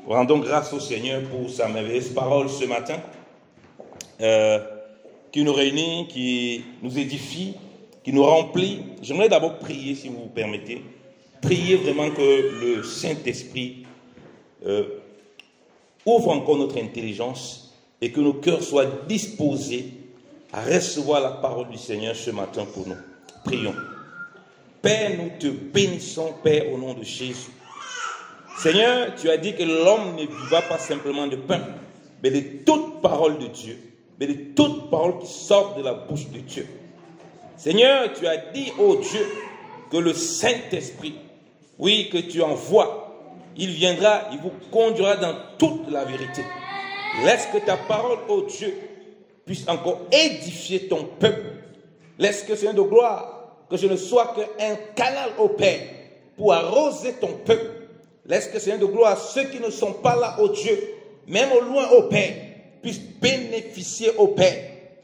Rendons grâce au Seigneur pour sa merveilleuse parole ce matin, qui nous réunit, qui nous édifie, qui nous remplit. J'aimerais d'abord prier, si vous vous permettez. Prier vraiment que le Saint-Esprit ouvre encore notre intelligence et que nos cœurs soient disposés à recevoir la parole du Seigneur ce matin pour nous. Prions. Père, nous te bénissons, Père, au nom de Jésus. Seigneur, tu as dit que l'homme ne vivra pas simplement de pain, mais de toute parole de Dieu, mais de toute parole qui sort de la bouche de Dieu. Seigneur, tu as dit, ô Dieu, que le Saint-Esprit, oui, que tu envoies, il viendra, il vous conduira dans toute la vérité. Laisse que ta parole, ô Dieu, puisse encore édifier ton peuple. Laisse que, Seigneur de gloire, que je ne sois qu'un canal au Père pour arroser ton peuple. Laisse que, Seigneur de gloire, ceux qui ne sont pas là, ô Dieu, même au loin, ô Père, puissent bénéficier, ô Père,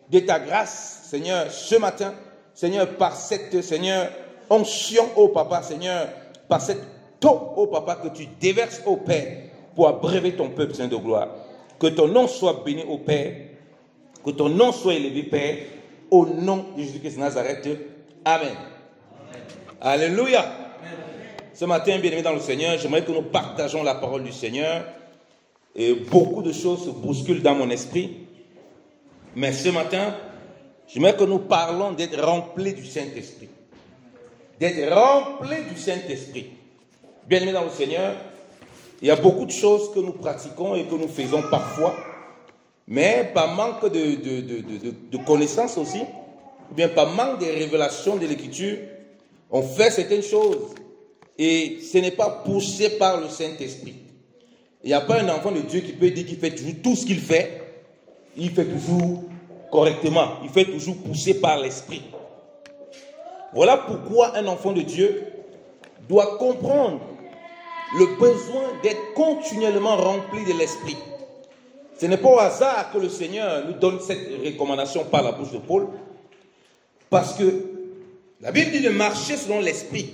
de ta grâce, Seigneur, ce matin, Seigneur, par cette, Seigneur, onction, ô Papa, Seigneur, par cette eau, ô Papa, que tu déverses, ô Père, pour abreuver ton peuple, Seigneur de gloire. Que ton nom soit béni, ô Père, que ton nom soit élevé, Père, au nom de Jésus-Christ de Nazareth. Amen. Amen. Alléluia. Amen. Ce matin, bien-aimés dans le Seigneur, j'aimerais que nous partageons la parole du Seigneur. Et beaucoup de choses se bousculent dans mon esprit. Mais ce matin, j'aimerais que nous parlons d'être remplis du Saint-Esprit. D'être remplis du Saint-Esprit. Bien-aimés dans le Seigneur, il y a beaucoup de choses que nous pratiquons et que nous faisons parfois, mais par manque de connaissances aussi, ou bien par manque de révélations de l'Écriture, on fait certaines choses et ce n'est pas poussé par le Saint-Esprit. Il n'y a pas un enfant de Dieu qui peut dire qu'il fait toujours tout ce qu'il fait, il fait toujours correctement, il fait toujours poussé par l'Esprit. Voilà pourquoi un enfant de Dieu doit comprendre le besoin d'être continuellement rempli de l'Esprit. Ce n'est pas au hasard que le Seigneur nous donne cette recommandation par la bouche de Paul, parce que la Bible dit de marcher selon l'Esprit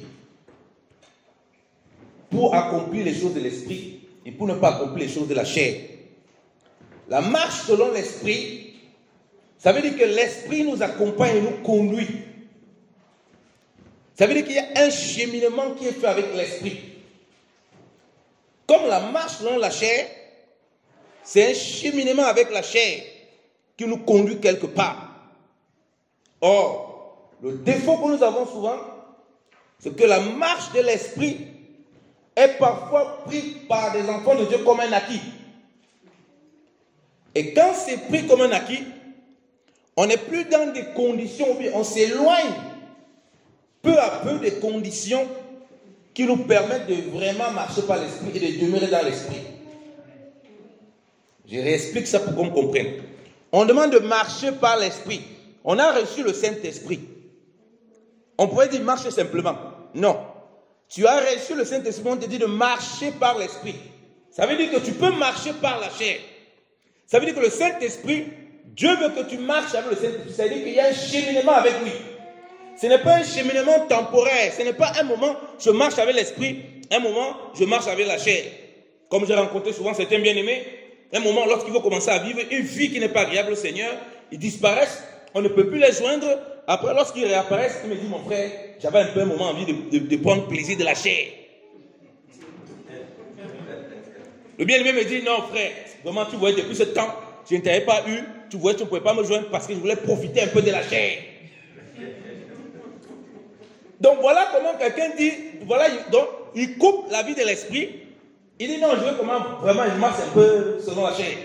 pour accomplir les choses de l'Esprit et pour ne pas accomplir les choses de la chair. La marche selon l'Esprit, ça veut dire que l'Esprit nous accompagne et nous conduit. Ça veut dire qu'il y a un cheminement qui est fait avec l'Esprit. Comme la marche selon la chair, c'est un cheminement avec la chair qui nous conduit quelque part. Or, le défaut que nous avons souvent, c'est que la marche de l'Esprit est parfois prise par des enfants de Dieu comme un acquis. Et quand c'est pris comme un acquis, on n'est plus dans des conditions, on s'éloigne peu à peu des conditions qui nous permettent de vraiment marcher par l'Esprit et de demeurer dans l'Esprit. Je réexplique ça pour qu'on comprenne. On demande de marcher par l'Esprit. On a reçu le Saint-Esprit. On pourrait dire marcher simplement. Non. Tu as reçu le Saint-Esprit, on te dit de marcher par l'Esprit. Ça veut dire que tu peux marcher par la chair. Ça veut dire que le Saint-Esprit, Dieu veut que tu marches avec le Saint-Esprit. Ça veut dire qu'il y a un cheminement avec lui. Ce n'est pas un cheminement temporaire. Ce n'est pas un moment, je marche avec l'Esprit. Un moment, je marche avec la chair. Comme j'ai rencontré souvent certains bien-aimés, un moment, lorsqu'ils vont commencer à vivre une vie qui n'est pas agréable au Seigneur, ils disparaissent, on ne peut plus les joindre. Après, lorsqu'ils réapparaissent, ils me disent, mon frère, j'avais un peu un moment envie de prendre plaisir de la chair. Le bien-aimé me dit, non frère, vraiment tu voyais depuis ce temps, je ne t'avais pas eu, tu voyais, tu ne pouvais pas me joindre parce que je voulais profiter un peu de la chair. Donc voilà comment quelqu'un dit, voilà, donc il coupe la vie de l'esprit. Il dit non, je veux comment vraiment je marche un peu selon la chair.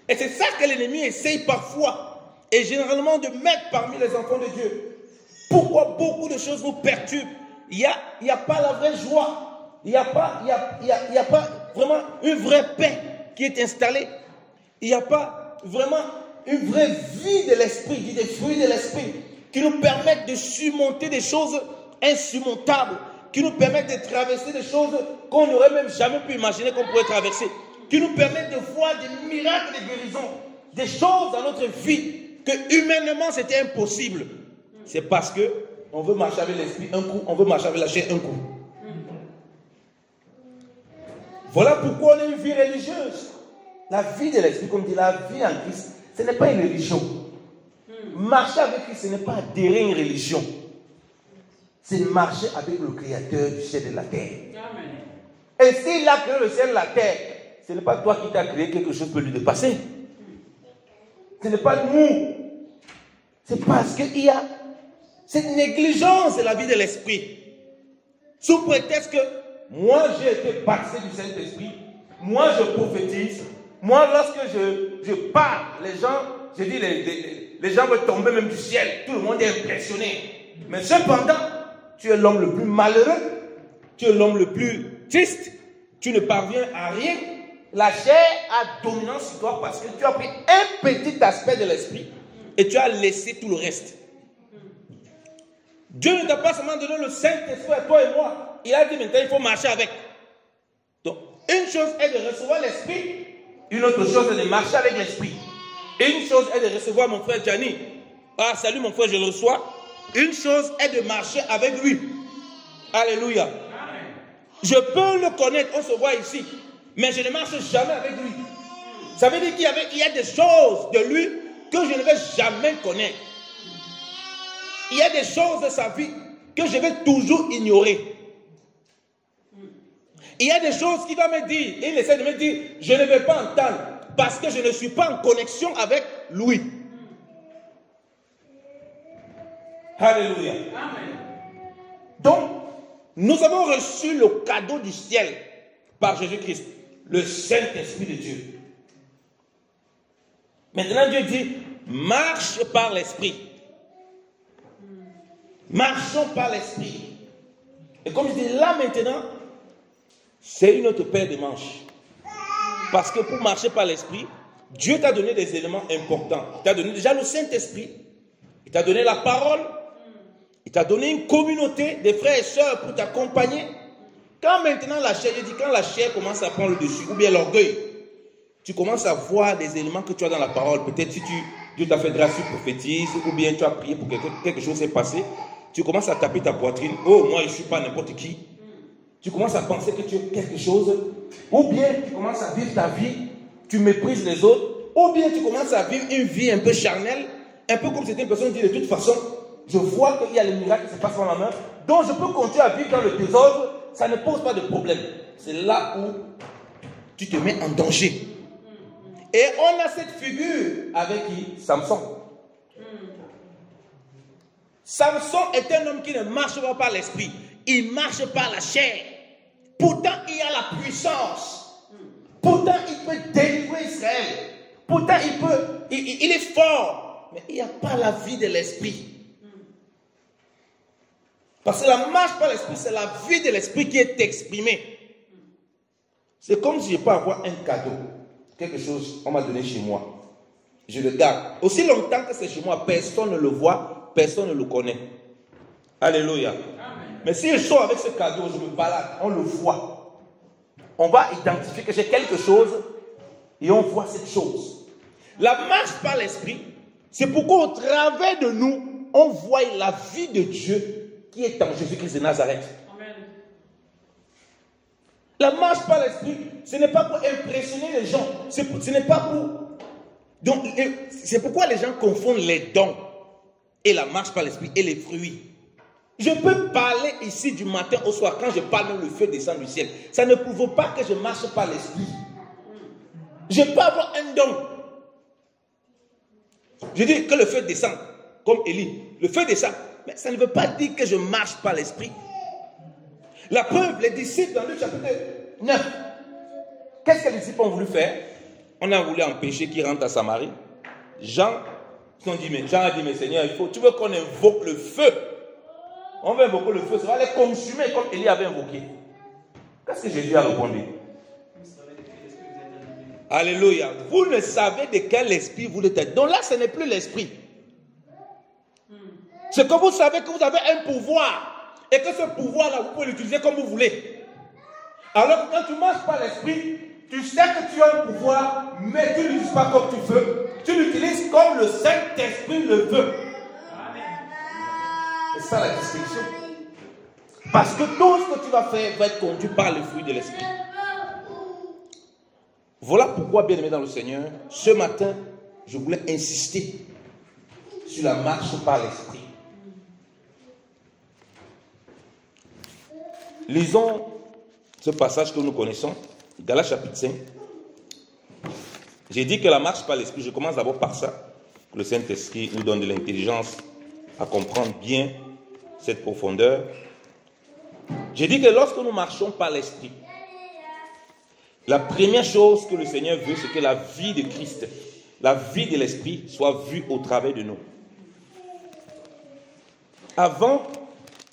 Et c'est ça que l'ennemi essaye parfois, et généralement de mettre parmi les enfants de Dieu. Pourquoi beaucoup de choses nous perturbent? Il n'y a pas la vraie joie. Il n'y a pas vraiment une vraie paix qui est installée. Il n'y a pas vraiment une vraie vie de l'esprit, des fruits de l'esprit qui nous permettent de surmonter des choses insurmontables, qui nous permettent de traverser des choses qu'on n'aurait même jamais pu imaginer qu'on pourrait traverser, qui nous permettent de voir des miracles de guérison, des choses dans notre vie que humainement c'était impossible. C'est parce que on veut marcher avec l'esprit un coup, on veut marcher avec la chair un coup. Voilà pourquoi on a une vie religieuse. La vie de l'esprit, comme dit la vie en Christ, ce n'est pas une religion. Marcher avec Christ, ce n'est pas adhérer à une religion. C'est marcher avec le Créateur du ciel et de la terre. Et s'il a créé le ciel et la terre, ce n'est pas toi qui t'as créé quelque chose peut lui dépasser. Ce n'est pas nous. C'est parce qu'il y a cette négligence de la vie de l'esprit. Sous prétexte que moi j'ai été baptisé du Saint-Esprit, moi je prophétise, moi lorsque je parle, les gens, je dis les gens veulent tomber même du ciel, tout le monde est impressionné. Mais cependant, tu es l'homme le plus malheureux, tu es l'homme le plus triste, tu ne parviens à rien. La chair a dominance sur toi parce que tu as pris un petit aspect de l'esprit et tu as laissé tout le reste. Dieu ne t'a pas seulement donné le Saint-Esprit à toi et moi. Il a dit maintenant il faut marcher avec. Donc, une chose est de recevoir l'Esprit, une autre chose est de marcher avec l'Esprit. Une chose est de recevoir mon frère Gianni. Ah, salut mon frère, je le reçois. Une chose est de marcher avec lui. Alléluia. Amen. Je peux le connaître, on se voit ici, mais je ne marche jamais avec lui. Ça veut dire qu'il y a des choses de lui que je ne vais jamais connaître. Il y a des choses de sa vie que je vais toujours ignorer. Il y a des choses qu'il va me dire, et il essaie de me dire, je ne vais pas entendre, parce que je ne suis pas en connexion avec lui. Alléluia. Amen. Donc, nous avons reçu le cadeau du ciel par Jésus-Christ, le Saint-Esprit de Dieu. Maintenant, Dieu dit, marche par l'Esprit. Marchons par l'Esprit. Et comme je dis là maintenant, c'est une autre paire de manches. Parce que pour marcher par l'Esprit, Dieu t'a donné des éléments importants. Il t'a donné déjà le Saint-Esprit. Il t'a donné la parole. Il t'a donné une communauté de frères et sœurs pour t'accompagner. Quand maintenant la chair, je dis, quand la chair commence à prendre le dessus, ou bien l'orgueil, tu commences à voir des éléments que tu as dans la parole. Peut-être si Dieu t'a fait grâce, tu prophétises, ou bien tu as prié pour que quelque chose s'est passé. Tu commences à taper ta poitrine. Oh, moi, je ne suis pas n'importe qui. Tu commences à penser que tu es quelque chose. Ou bien tu commences à vivre ta vie. Tu méprises les autres. Ou bien tu commences à vivre une vie un peu charnelle. Un peu comme certaines personnes disent de toute façon, je vois qu'il y a les miracles qui se passent dans ma main. Donc je peux continuer à vivre dans le désordre. Ça ne pose pas de problème. C'est là où tu te mets en danger. Et on a cette figure avec qui? Samson. Samson est un homme qui ne marche pas par l'esprit. Il marche par la chair. Pourtant, il a la puissance. Pourtant, il peut délivrer Israël. Pourtant, il est fort. Mais il n'y a pas la vie de l'esprit. Parce que la marche par l'esprit, c'est la vie de l'esprit qui est exprimée. C'est comme si je peux avoir un cadeau. Quelque chose, on m'a donné chez moi. Je le garde. Aussi longtemps que c'est chez moi, personne ne le voit, personne ne le connaît. Alléluia. Amen. Mais si je sors avec ce cadeau, je me balade, on le voit. On va identifier que j'ai quelque chose et on voit cette chose. La marche par l'esprit, c'est pourquoi au travers de nous, on voit la vie de Dieu qui est en Jésus-Christ de Nazareth. Amen. La marche par l'esprit, ce n'est pas pour impressionner les gens. Ce n'est pas pour... Donc, c'est pourquoi les gens confondent les dons et la marche par l'esprit et les fruits. Je peux parler ici du matin au soir quand je parle, le feu descend du ciel. Ça ne prouve pas que je marche par l'esprit. Je peux avoir un don. Je dis que le feu descend, comme Élie. Le feu descend. Mais ça ne veut pas dire que je marche par l'esprit. La La preuve, les disciples dans le chapitre 9, qu'est-ce que les disciples ont voulu faire? On a voulu empêcher qu'ils rentrent à Samarie. Jean a dit, mais Seigneur, tu veux qu'on invoque le feu? On veut invoquer le feu, ça va les consumer comme Élie avait invoqué. Qu'est-ce que Jésus a répondu? Alléluia. Vous ne savez de quel esprit vous êtes. Donc là, ce n'est plus l'esprit. C'est que vous savez que vous avez un pouvoir. Et que ce pouvoir-là, vous pouvez l'utiliser comme vous voulez. Alors quand tu marches par l'esprit, tu sais que tu as un pouvoir, mais tu ne l'utilises pas comme tu veux. Tu l'utilises comme le Saint-Esprit le veut. C'est ça la distinction. Parce que tout ce que tu vas faire va être conduit par le fruit de l'esprit. Voilà pourquoi, bien aimé dans le Seigneur, ce matin, je voulais insister sur la marche par l'esprit. Lisons ce passage que nous connaissons, Galates chapitre 5. J'ai dit que la marche par l'esprit, je commence d'abord par ça, que le Saint-Esprit nous donne de l'intelligence à comprendre bien cette profondeur. J'ai dit que lorsque nous marchons par l'esprit, la première chose que le Seigneur veut, c'est que la vie de Christ, la vie de l'esprit soit vue au travers de nous. Avant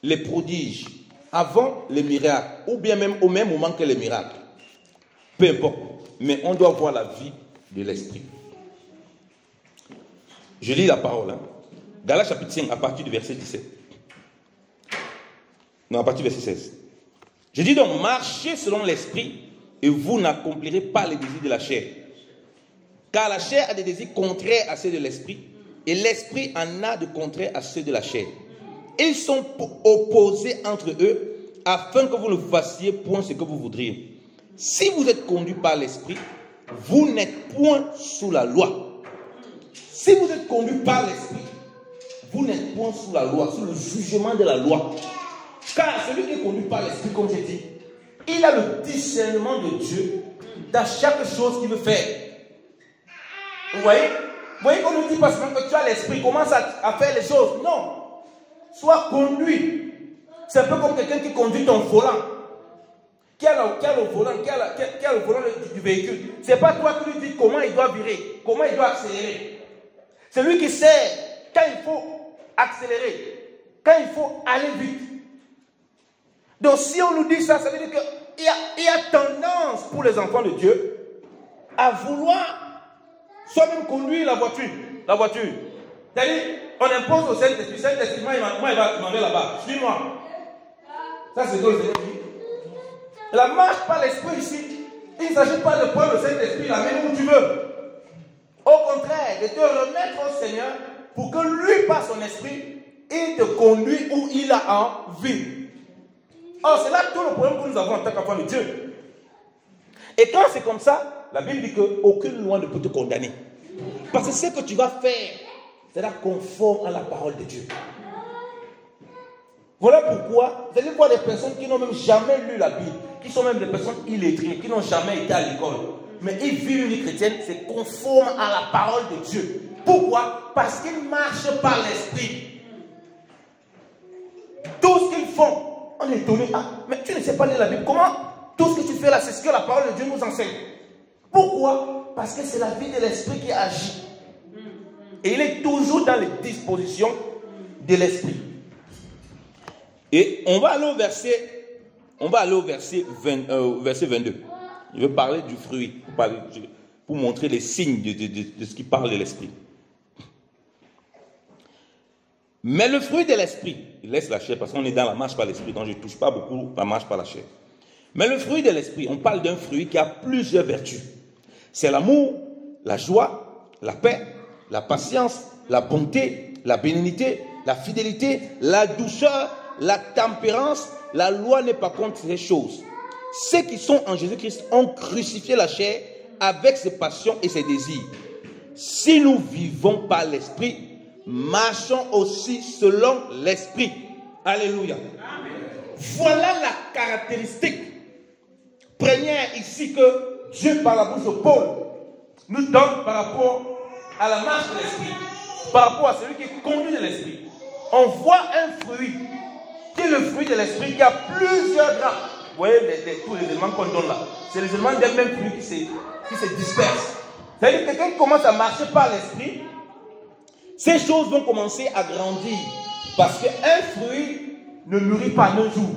les prodiges, avant les miracles, ou bien même au même moment que les miracles, peu importe, mais on doit voir la vie de l'esprit. Je lis la parole. Galates chapitre 5, à partir du verset 17. Non, à partir du verset 16. Je dis donc, marchez selon l'esprit et vous n'accomplirez pas les désirs de la chair. Car la chair a des désirs contraires à ceux de l'esprit et l'esprit en a de contraires à ceux de la chair. Ils sont opposés entre eux afin que vous ne fassiez point ce que vous voudriez. Si vous êtes conduit par l'esprit, vous n'êtes point sous la loi. Si vous êtes conduit par l'esprit, vous n'êtes point sous la loi, sous le jugement de la loi. Car celui qui est conduit par l'esprit, comme j'ai dit, il a le discernement de Dieu dans chaque chose qu'il veut faire. Vous voyez qu'on ne dit pas seulement que tu as l'esprit, commence à faire les choses. Non. Sois conduit. C'est un peu comme quelqu'un qui conduit ton volant. Qui a le volant, qui a le volant du véhicule. Ce n'est pas toi qui lui dis comment il doit virer, comment il doit accélérer. C'est lui qui sait quand il faut accélérer, quand il faut aller vite. Donc si on nous dit ça, ça veut dire qu'il y a tendance pour les enfants de Dieu à vouloir soi-même conduire la voiture. C'est-à-dire, on impose au Saint-Esprit, Saint-Esprit, moi il m'envoie là-bas, suis-moi. Ça c'est ce que le Seigneur dit. La marche par l'esprit ici, il ne s'agit pas de prendre le Saint-Esprit, l'amener où tu veux. Au contraire, de te remettre au Seigneur pour que lui, par son esprit, il te conduit où il a envie. Or, c'est là tout le problème que nous avons en tant qu'enfants de Dieu. Et quand c'est comme ça, la Bible dit qu'aucune loi ne peut te condamner. Parce que ce que tu vas faire sera conforme à la parole de Dieu. Voilà pourquoi, vous allez voir des personnes qui n'ont même jamais lu la Bible, qui sont même des personnes illettrées, qui n'ont jamais été à l'école. Mais ils vivent une vie chrétienne, c'est conforme à la parole de Dieu. Pourquoi? Parce qu'ils marchent par l'esprit. Tout ce qu'ils font, on est étonné. Ah, mais tu ne sais pas lire la Bible. Comment? Tout ce que tu fais là, c'est ce que la parole de Dieu nous enseigne. Pourquoi? Parce que c'est la vie de l'esprit qui agit. Et il est toujours dans les dispositions de l'esprit. Et on va aller au verset 22. Je vais parler du fruit, pour montrer les signes de ce qui parle de l'esprit. Mais le fruit de l'esprit, il laisse la chair, parce qu'on est dans la marche par l'esprit, donc je ne touche pas beaucoup la marche par la chair. Mais le fruit de l'esprit, on parle d'un fruit qui a plusieurs vertus. C'est l'amour, la joie, la paix, la patience, la bonté, la bénignité, la fidélité, la douceur, la tempérance. La loi n'est pas contre ces choses. Ceux qui sont en Jésus-Christ ont crucifié la chair avec ses passions et ses désirs. Si nous vivons par l'esprit, marchons aussi selon l'esprit. Alléluia. Amen. Voilà la caractéristique première ici que Dieu, par la bouche de Paul, nous donne par rapport à la marche de l'esprit, par rapport à celui qui est conduit de l'esprit. On voit un fruit qui est le fruit de l'esprit qui a plusieurs grappes. Vous voyez tous les éléments qu'on donne là. C'est les éléments d'un même fruit qui se dispersent. C'est-à-dire que quelqu'un qui commence à marcher par l'esprit, ces choses vont commencer à grandir. Parce qu'un fruit ne mûrit pas en un jour.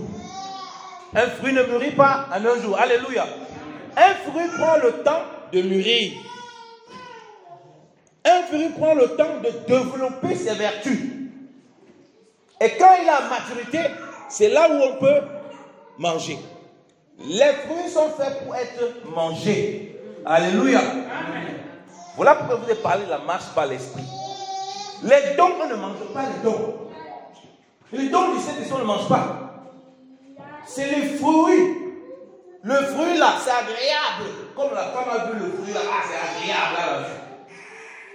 Un fruit ne mûrit pas en un jour. Alléluia. Un fruit prend le temps de mûrir. Un fruit prend le temps de développer ses vertus. Et quand il a la maturité, c'est là où on peut manger. Les fruits sont faits pour être mangés. Alléluia. Amen. Voilà pourquoi je vous ai parlé de la marche par l'esprit. Les dons, on ne mange pas les dons. Les dons du Saint-Esprit, on ne mange pas. C'est les fruits Le fruit là, c'est agréable. Comme la femme a vu le fruit là, ah, c'est agréable à la vue.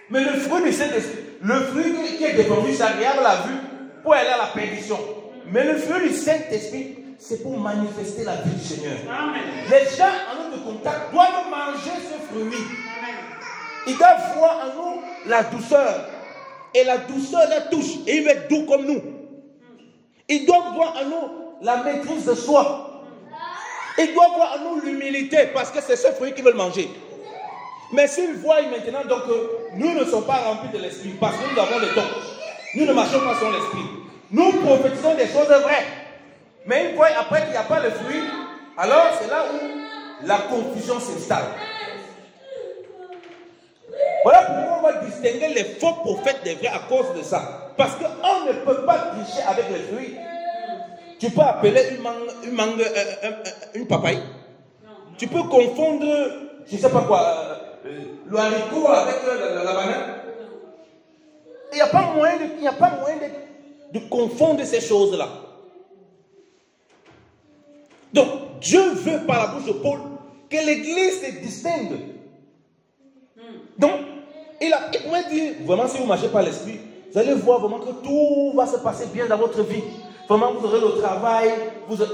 Mais le fruit du Saint-Esprit, le fruit qui est défendu, c'est agréable à la vue pour aller à la perdition. Mais le fruit du Saint-Esprit, c'est pour manifester la vie du Seigneur. Amen. Les gens en nous de contact doivent manger ce fruit. Amen. Ils doivent voir en nous la douceur. Et la douceur les touche. Et il va être doux comme nous. Ils doivent voir en nous la maîtrise de soi. Ils doivent voir en nous l'humilité. Parce que c'est ce fruit qu'ils veulent manger. Mais s'ils voient maintenant donc nous ne sommes pas remplis de l'esprit. Parce que nous avons les dons. Nous ne marchons pas sur l'esprit. Nous prophétisons des choses vraies. Mais une fois après qu'il n'y a pas le fruit, alors c'est là où la confusion s'installe. Voilà pourquoi on va distinguer les faux prophètes des vrais à cause de ça. Parce qu'on ne peut pas tricher avec les fruits. Tu peux appeler une papaye. Tu peux confondre, je ne sais pas quoi, le haricot avec la banane. Il n'y a pas moyen de confondre ces choses-là. Donc, Dieu veut par la bouche de Paul que l'Église se distingue. Donc, il pourrait dire, vraiment, si vous marchez par l'Esprit, vous allez voir vraiment que tout va se passer bien dans votre vie. Vraiment, vous aurez le travail.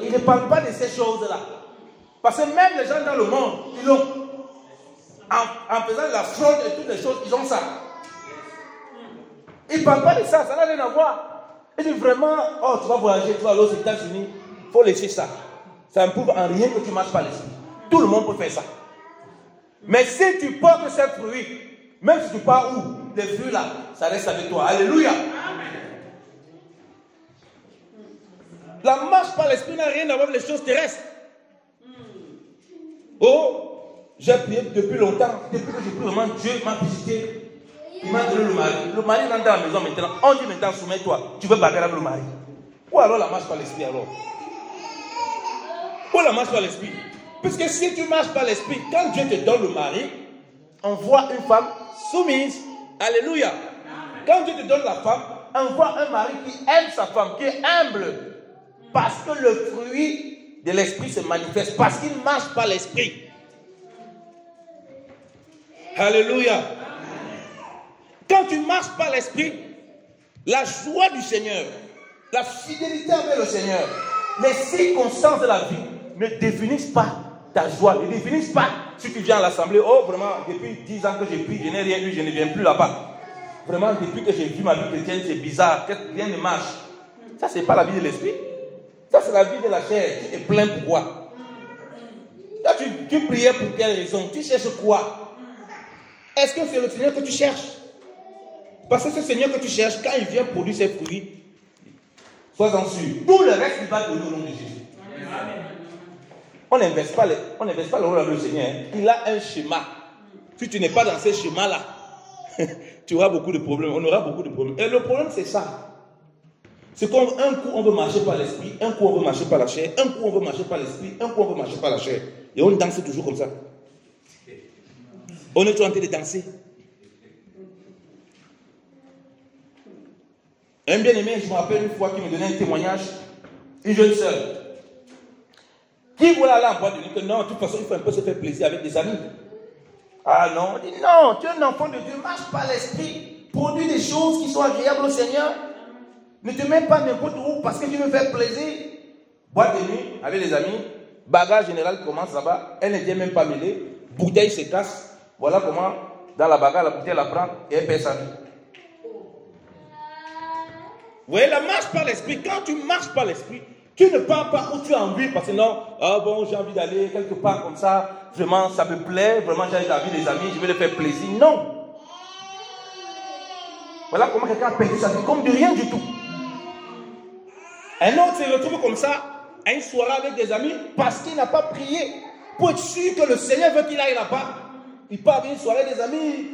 Il ne parle pas de ces choses-là. Parce que même les gens dans le monde, ils l'ont. En faisant la fraude et toutes les choses, ils ont ça. Il ne parle pas de ça, ça n'a rien à voir. Il dit vraiment, oh, tu vas voyager, tu vas aller aux États-Unis, il faut laisser ça. Ça ne prouve en rien que tu ne marches pas l'esprit. Tout le monde peut faire ça. Mais si tu portes ces fruits, même si tu pars où, les fruits là, ça reste avec toi. Alléluia. La marche par l'esprit n'a rien à voir avec les choses terrestres. Oh, j'ai prié depuis longtemps. Depuis que j'ai pris vraiment, Dieu m'a visité. Il m'a donné le mari. Le mari rentre dans la maison maintenant. On dit maintenant, soumets-toi. Tu veux bagarrer avec le mari. Ou alors la marche par l'esprit alors. Ou la marche par l'esprit. Puisque si tu marches par l'esprit, quand Dieu te donne le mari, on voit une femme soumise. Alléluia. Quand Dieu te donne la femme, on voit un mari qui aime sa femme, qui est humble. Parce que le fruit de l'esprit se manifeste. Parce qu'il marche par l'esprit. Alléluia. Quand tu marches par l'esprit, la joie du Seigneur, la fidélité avec le Seigneur, les circonstances de la vie ne définissent pas ta joie, ne définissent pas si tu viens à l'assemblée. Oh, vraiment, depuis 10 ans que j'ai pris, je n'ai rien eu, je ne viens plus là-bas. Vraiment, depuis que j'ai vu ma vie chrétienne, c'est bizarre, rien ne marche. Ça, ce n'est pas la vie de l'esprit. Ça, c'est la vie de la chair. Tu es plein pour quoi? Là, tu priais pour quelle raison? Tu cherches quoi? Est-ce que c'est le Seigneur que tu cherches? Parce que ce Seigneur que tu cherches, quand il vient produire ses fruits, sois-en sûr, tout le reste, il va donner au nom de Jésus. On n'investe pas le rôle du Seigneur. Il a un schéma. Si tu n'es pas dans ce schéma-là, tu auras beaucoup de problèmes. On aura beaucoup de problèmes. Et le problème, c'est ça. C'est qu'un coup, on veut marcher par l'esprit, un coup, on veut marcher par la chair, un coup, on veut marcher par l'esprit, un coup, on veut marcher par la chair. Et on danse toujours comme ça. On est toujours en train de danser. Un bien-aimé, je me rappelle une fois qu'il me donnait un témoignage, une jeune sœur, qui voulait aller en boîte de nuit, que non, de toute façon, il faut un peu se faire plaisir avec des amis. Ah non, on dit non, tu es un enfant de Dieu, marche par l'esprit, produis des choses qui sont agréables au Seigneur. Ne te mets pas n'importe où parce que tu veux faire plaisir. Boîte de nuit avec les amis, bagarre générale commence là-bas, elle ne vient même pas mêler, bouteille se casse, voilà comment dans la bagarre, la bouteille la prend et elle perd sa vie. Vous voyez, la marche par l'esprit, quand tu marches par l'esprit, tu ne pars pas où tu as envie, parce que non, ah bon, j'ai envie d'aller quelque part comme ça, vraiment, ça me plaît, vraiment, j'ai envie des amis, je vais leur faire plaisir. Non. Voilà comment quelqu'un a perdu sa vie, comme de rien du tout. Un autre se retrouve comme ça, à une soirée avec des amis, parce qu'il n'a pas prié, pour être sûr que le Seigneur veut qu'il aille là-bas. Il part à une soirée des amis,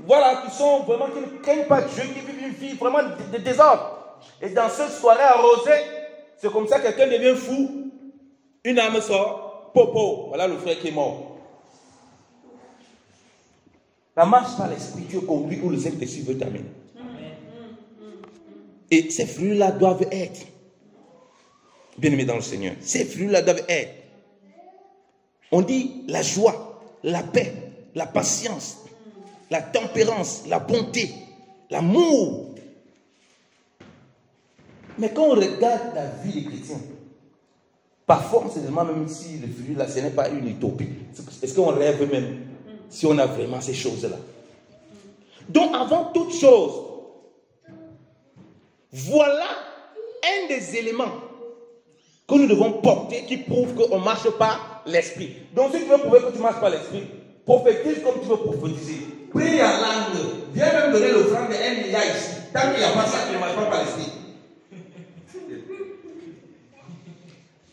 voilà, qui sont vraiment, qui ne craignent pas Dieu, qui vivent une vie vraiment de désordre. Et dans cette soirée arrosée, c'est comme ça que quelqu'un devient fou. Une âme sort, popo, voilà le frère qui est mort. La marche par l'esprit, Dieu conduit où le Saint-Esprit veut t'amener. Et ces fruits-là doivent être, bien aimés dans le Seigneur, ces fruits-là doivent être On dit la joie, la paix, la patience, la tempérance, la bonté, l'amour. Mais quand on regarde la vie des chrétiens, parfois on se demande même si le fruit là, ce n'est pas une utopie. Est-ce qu'on rêve même si on a vraiment ces choses-là? Donc avant toute chose, voilà un des éléments que nous devons porter qui prouve qu'on ne marche pas l'esprit. Donc si tu veux prouver que tu ne marches pas l'esprit, prophétise comme tu veux prophétiser. Prie en langue. Viens même donner l'offrande de 1 milliard ici. Tant qu'il n'y a pas ça, tu ne marches pas par l'esprit.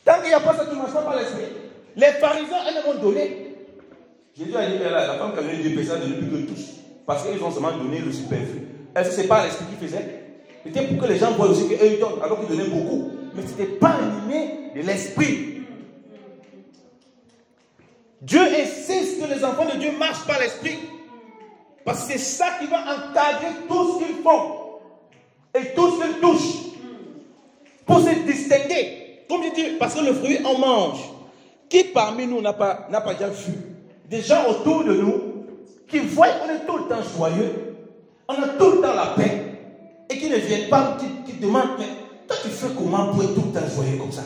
Tant qu'il n'y a pas ça, tu ne marches pas par l'esprit. Les pharisiens, elles m'ont donné. Jésus a dit que la femme qui a donné 2 personnes a donné plus que tous. Parce qu'ils ont seulement donné le superflu. Est-ce que ce n'est pas l'esprit qui faisait? C'était pour que les gens voient aussi qu'eux ils donnent, alors qu'ils donnaient beaucoup. Mais ce n'était pas animé de l'esprit. Dieu insiste que les enfants de Dieu marchent par l'esprit. Parce que c'est ça qui va encadrer tout ce qu'ils font. Et tout ce qu'ils touchent. Pour se distinguer. Comme je dis, parce que le fruit, on mange. Qui parmi nous n'a pas déjà vu des gens autour de nous qui voient qu'on est tout le temps joyeux, on a tout le temps la paix, et qui ne viennent pas, qui demandent, mais toi tu fais comment pour être tout le temps joyeux comme ça?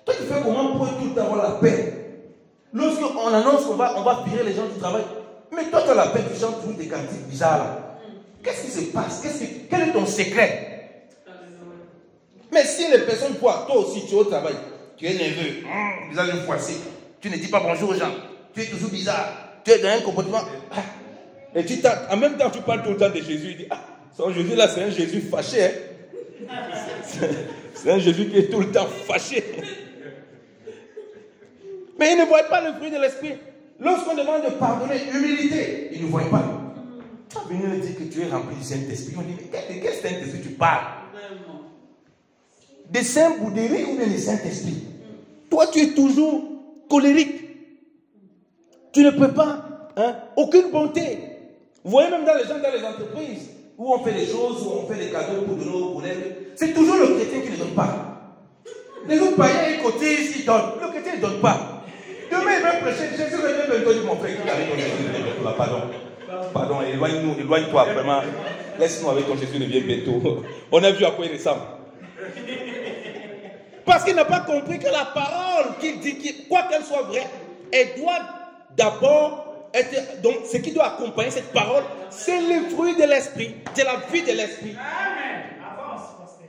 Toi tu fais comment pour être tout le temps avoir la paix? Lorsqu'on annonce qu'on va virer les gens du travail, mais toi tu as la paix, tu chantes toujours des cantiques bizarres là. Qu'est-ce qui se passe? Quel est ton secret? Mais si les personnes voient, toi aussi tu es au travail, tu es nerveux, visage froissé, tu ne dis pas bonjour aux gens, tu es toujours bizarre, tu es dans un comportement. Et en même temps tu parles tout le temps de Jésus, il dit, son Jésus là c'est un Jésus fâché. Hein? C'est un Jésus qui est tout le temps fâché. Mais ils ne voient pas le fruit de l'esprit. Lorsqu'on demande de pardonner, humilité, ils ne voient pas. Tu vas venir dire que tu es rempli du Saint-Esprit. On dit, mais de quel Saint-Esprit tu parles? Des Saint-Bouderie ou des Saint-Esprit? Toi, tu es toujours colérique. Tu ne peux pas, aucune bonté. Vous voyez même dans les gens, dans les entreprises, où on fait des choses, où on fait des cadeaux pour donner aux collègues, c'est toujours le chrétien qui ne donne pas. Les autres païens, ils cotisent, ils donnent. Le chrétien ne donne pas. Demain, il va prêcher. Jésus revient bientôt, dit mon frère qui arrive ton Jésus. Pardon, éloigne-nous, éloigne-toi vraiment. Laisse-nous avec ton Jésus, ne vient bientôt. On a vu à quoi il ressemble. Parce qu'il n'a pas compris que la parole qu'il dit, quoi qu'elle soit vraie, elle doit d'abord être. Donc, ce qui doit accompagner cette parole, c'est le fruit de l'esprit, c'est la vie de l'esprit. Amen. Avance, pasteur.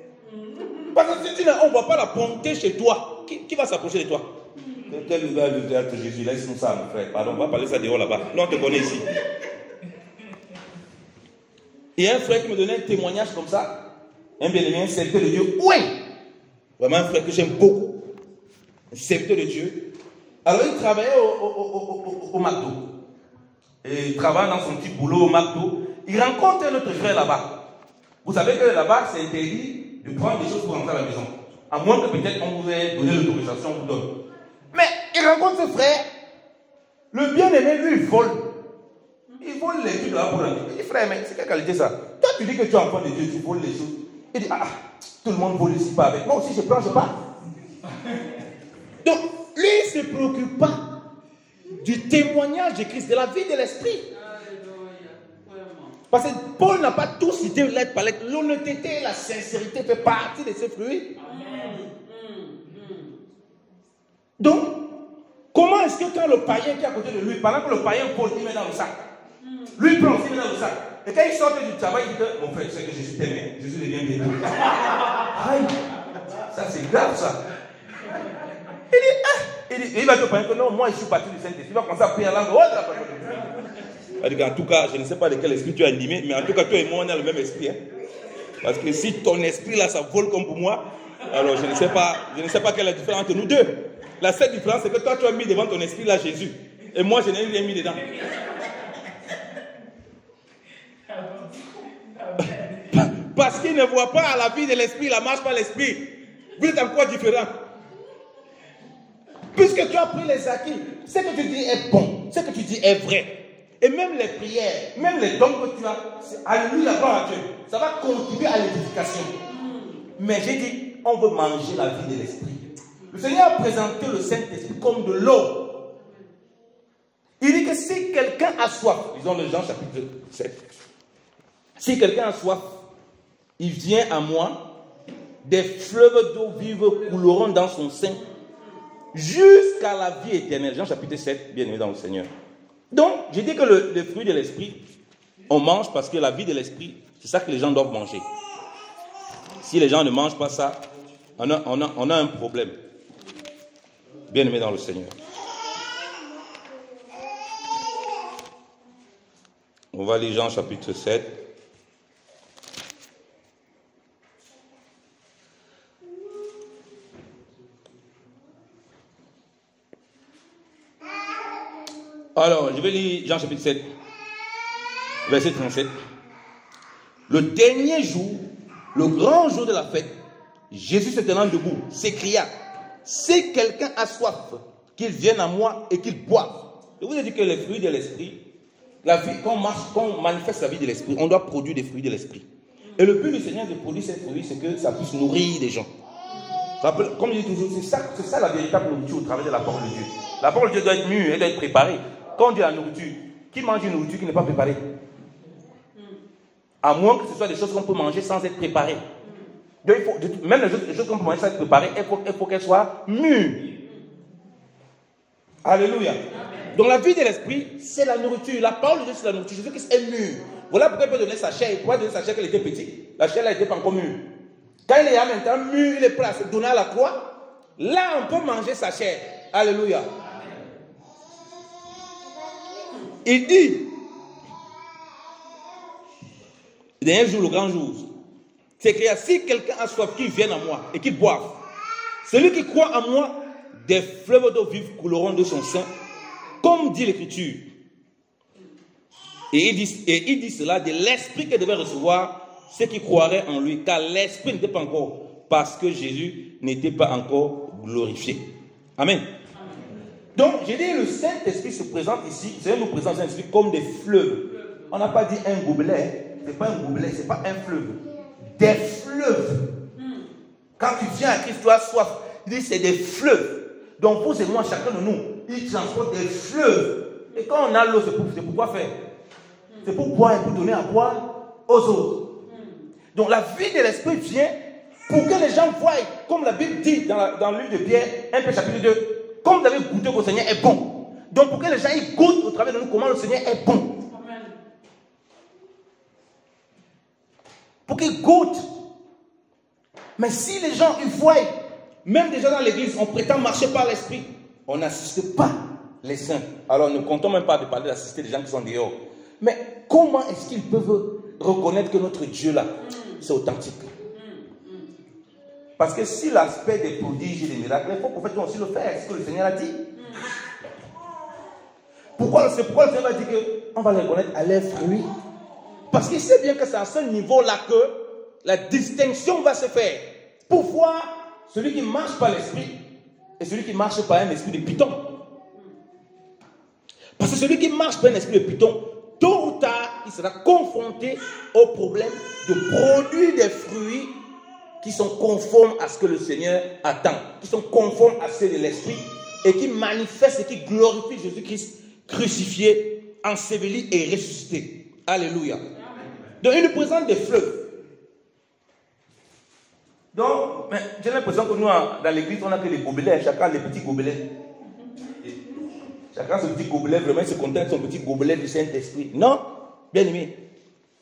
Parce que si on ne voit pas la bonté chez toi, qui va s'approcher de toi? Quel va le théâtre Jésus? Laisse-nous ça, mon frère. Pardon, on va parler ça dehors là-bas. Non, on te connaît ici. Il y a un frère qui me donnait un témoignage comme ça. Un bien-aimé, un serviteur de Dieu. Oui! Vraiment un frère que j'aime beaucoup. Un serviteur de Dieu. Alors il travaillait au McDo. Et il travaille dans son petit boulot au McDo. Il rencontre un autre frère là-bas. Vous savez que là-bas, c'est interdit de prendre des choses pour rentrer à la maison. À moins que peut-être on vous ait donné l'autorisation, on vous donne. Mais il rencontre ce frère. Le bien-aimé, lui, il vole. Il vole les trucs là pour l'année. Il dit, frère, mais c'est quelle qualité ça? Toi, tu dis que tu es enfant de Dieu, tu voles les choses. Il dit, tout le monde vole ici, pas avec moi aussi, je prends, je pars. Donc, lui, il ne se préoccupe pas du témoignage de Christ, de la vie de l'esprit. Parce que Paul n'a pas tout cité lettre par lettre. L'honnêteté et la sincérité fait partie de ses fruits. Donc, comment est-ce que quand le païen qui est à côté de lui, pendant que le païen Paul, il met dans le sac, lui il prend aussi, il met dans le sac. Et quand il sort du travail, il dit que mon frère, tu sais que Jésus t'aime, Jésus devient bien. Aïe, ça c'est grave ça. Il va te parler que non, moi je suis parti du Saint-Esprit. Il va commencer à prier en langue. En tout cas, je ne sais pas de quel esprit tu es animé, mais en tout cas, toi et moi, on a le même esprit. Hein? Parce que si ton esprit là, ça vole comme pour moi, alors je ne sais pas quelle est la différence entre nous deux. La seule différence, c'est que toi, tu as mis devant ton esprit là Jésus. Et moi, je n'ai rien mis dedans. Parce qu'il ne voit pas la vie de l'esprit, la marche par l'esprit. Vous êtes encore différent. Puisque tu as pris les acquis, ce que tu dis est bon, ce que tu dis est vrai. Et même les prières, même les dons que tu as, alléluia, gloire à Dieu, ça va contribuer à l'édification. Mais j'ai dit, on veut manger la vie de l'esprit. Le Seigneur a présenté le Saint-Esprit comme de l'eau. Il dit que si quelqu'un a soif, disons le Jean chapitre 7, si quelqu'un a soif, il vient à moi, des fleuves d'eau vive couleront dans son sein, jusqu'à la vie éternelle. Jean chapitre 7, bien aimé dans le Seigneur. Donc, je dis que le fruit de l'esprit, on mange parce que la vie de l'esprit, c'est ça que les gens doivent manger. Si les gens ne mangent pas ça, on a un problème. Bien aimé dans le Seigneur. On va lire Jean chapitre 7. Alors, je vais lire Jean chapitre 7, verset 37. Le dernier jour, le grand jour de la fête, Jésus se tenant debout, s'écria, si quelqu'un a soif, qu'il vienne à moi et qu'il boive. Je vous ai dit que les fruits de l'esprit, la vie, quand on manifeste la vie de l'esprit, on doit produire des fruits de l'esprit. Et le but du Seigneur de produire ces fruits, c'est que ça puisse nourrir les gens. Comme je dis toujours, c'est ça la véritable nourriture au travers de la parole de Dieu. La parole de Dieu doit être mûre, elle doit être préparée. Quand on dit la nourriture, qui mange une nourriture qui n'est pas préparée? À moins que ce soit des choses qu'on peut manger sans être préparées. Donc même les choses qu'on peut manger sans être préparées, il faut qu'elles soient mûres. Alléluia. Donc la vie de l'esprit, c'est la nourriture. La parole de Dieu, c'est la nourriture. Je veux qu'elle est mûre. Voilà pourquoi il peut donner sa chair. Il pourrait donner sa chair quand elle était petite. La chair, elle n'était pas encore mûre. Quand il est là maintenant mûr, il est prêt à se donner à la croix. Là, on peut manger sa chair. Alléluia. Il dit, le dernier jour, le grand jour, c'est qu'il y a si quelqu'un a soif, qu'il vienne à moi et qu'il boive. Celui qui croit en moi, des fleuves d'eau vive couleront de son sein, comme dit l'Écriture. Et il dit cela de l'esprit que devait recevoir ceux qui croiraient en lui, car l'esprit n'était pas encore, parce que Jésus n'était pas encore glorifié. Amen. Donc, j'ai dit, le Saint-Esprit se présente ici, c'est nous présente le Saint-Esprit comme des fleuves. On n'a pas dit un gobelet, c'est pas un gobelet, c'est pas un fleuve. Des fleuves. Quand tu viens à Christ, tu as soif. Il dit, c'est des fleuves. Donc, vous et moi, chacun de nous, il transporte des fleuves. Et quand on a l'eau, c'est pour quoi faire? C'est pour boire et pour donner à boire aux autres. Donc, la vie de l'Esprit vient pour que les gens voient, comme la Bible dit dans le livre de Pierre, 1 Pierre chapitre 2, comme vous avez goûté que le Seigneur est bon. Donc, pour que les gens ils goûtent au travers de nous comment le Seigneur est bon. Amen. Pour qu'ils goûtent. Mais si les gens ils voient, même déjà dans l'église, on prétend marcher par l'esprit, on n'assiste pas les saints. Alors, ne comptons même pas de parler d'assister les gens qui sont dehors. Mais comment est-ce qu'ils peuvent reconnaître que notre Dieu là, c'est authentique? Parce que si l'aspect des prodiges et des miracles, il faut qu'on fasse aussi le faire. C'est ce que le Seigneur a dit. C'est pourquoi le Seigneur a dit qu'on va les reconnaître à leurs fruits. Parce qu'il sait bien que c'est à ce niveau-là que la distinction va se faire. Pour voir celui qui marche par l'esprit et celui qui marche par un esprit de python. Parce que celui qui marche par un esprit de python, tôt ou tard, il sera confronté au problème de produire des fruits qui sont conformes à ce que le Seigneur attend, qui sont conformes à ceux de l'Esprit et qui manifestent et qui glorifient Jésus-Christ crucifié, enseveli et ressuscité. Alléluia. Donc il nous présente des fleuves. Donc, j'ai l'impression que nous, dans l'église, on n'a que les gobelets, chacun les petits gobelets. Chacun son petit gobelet, vraiment, il se contente de son petit gobelet du Saint-Esprit. Non, bien aimé,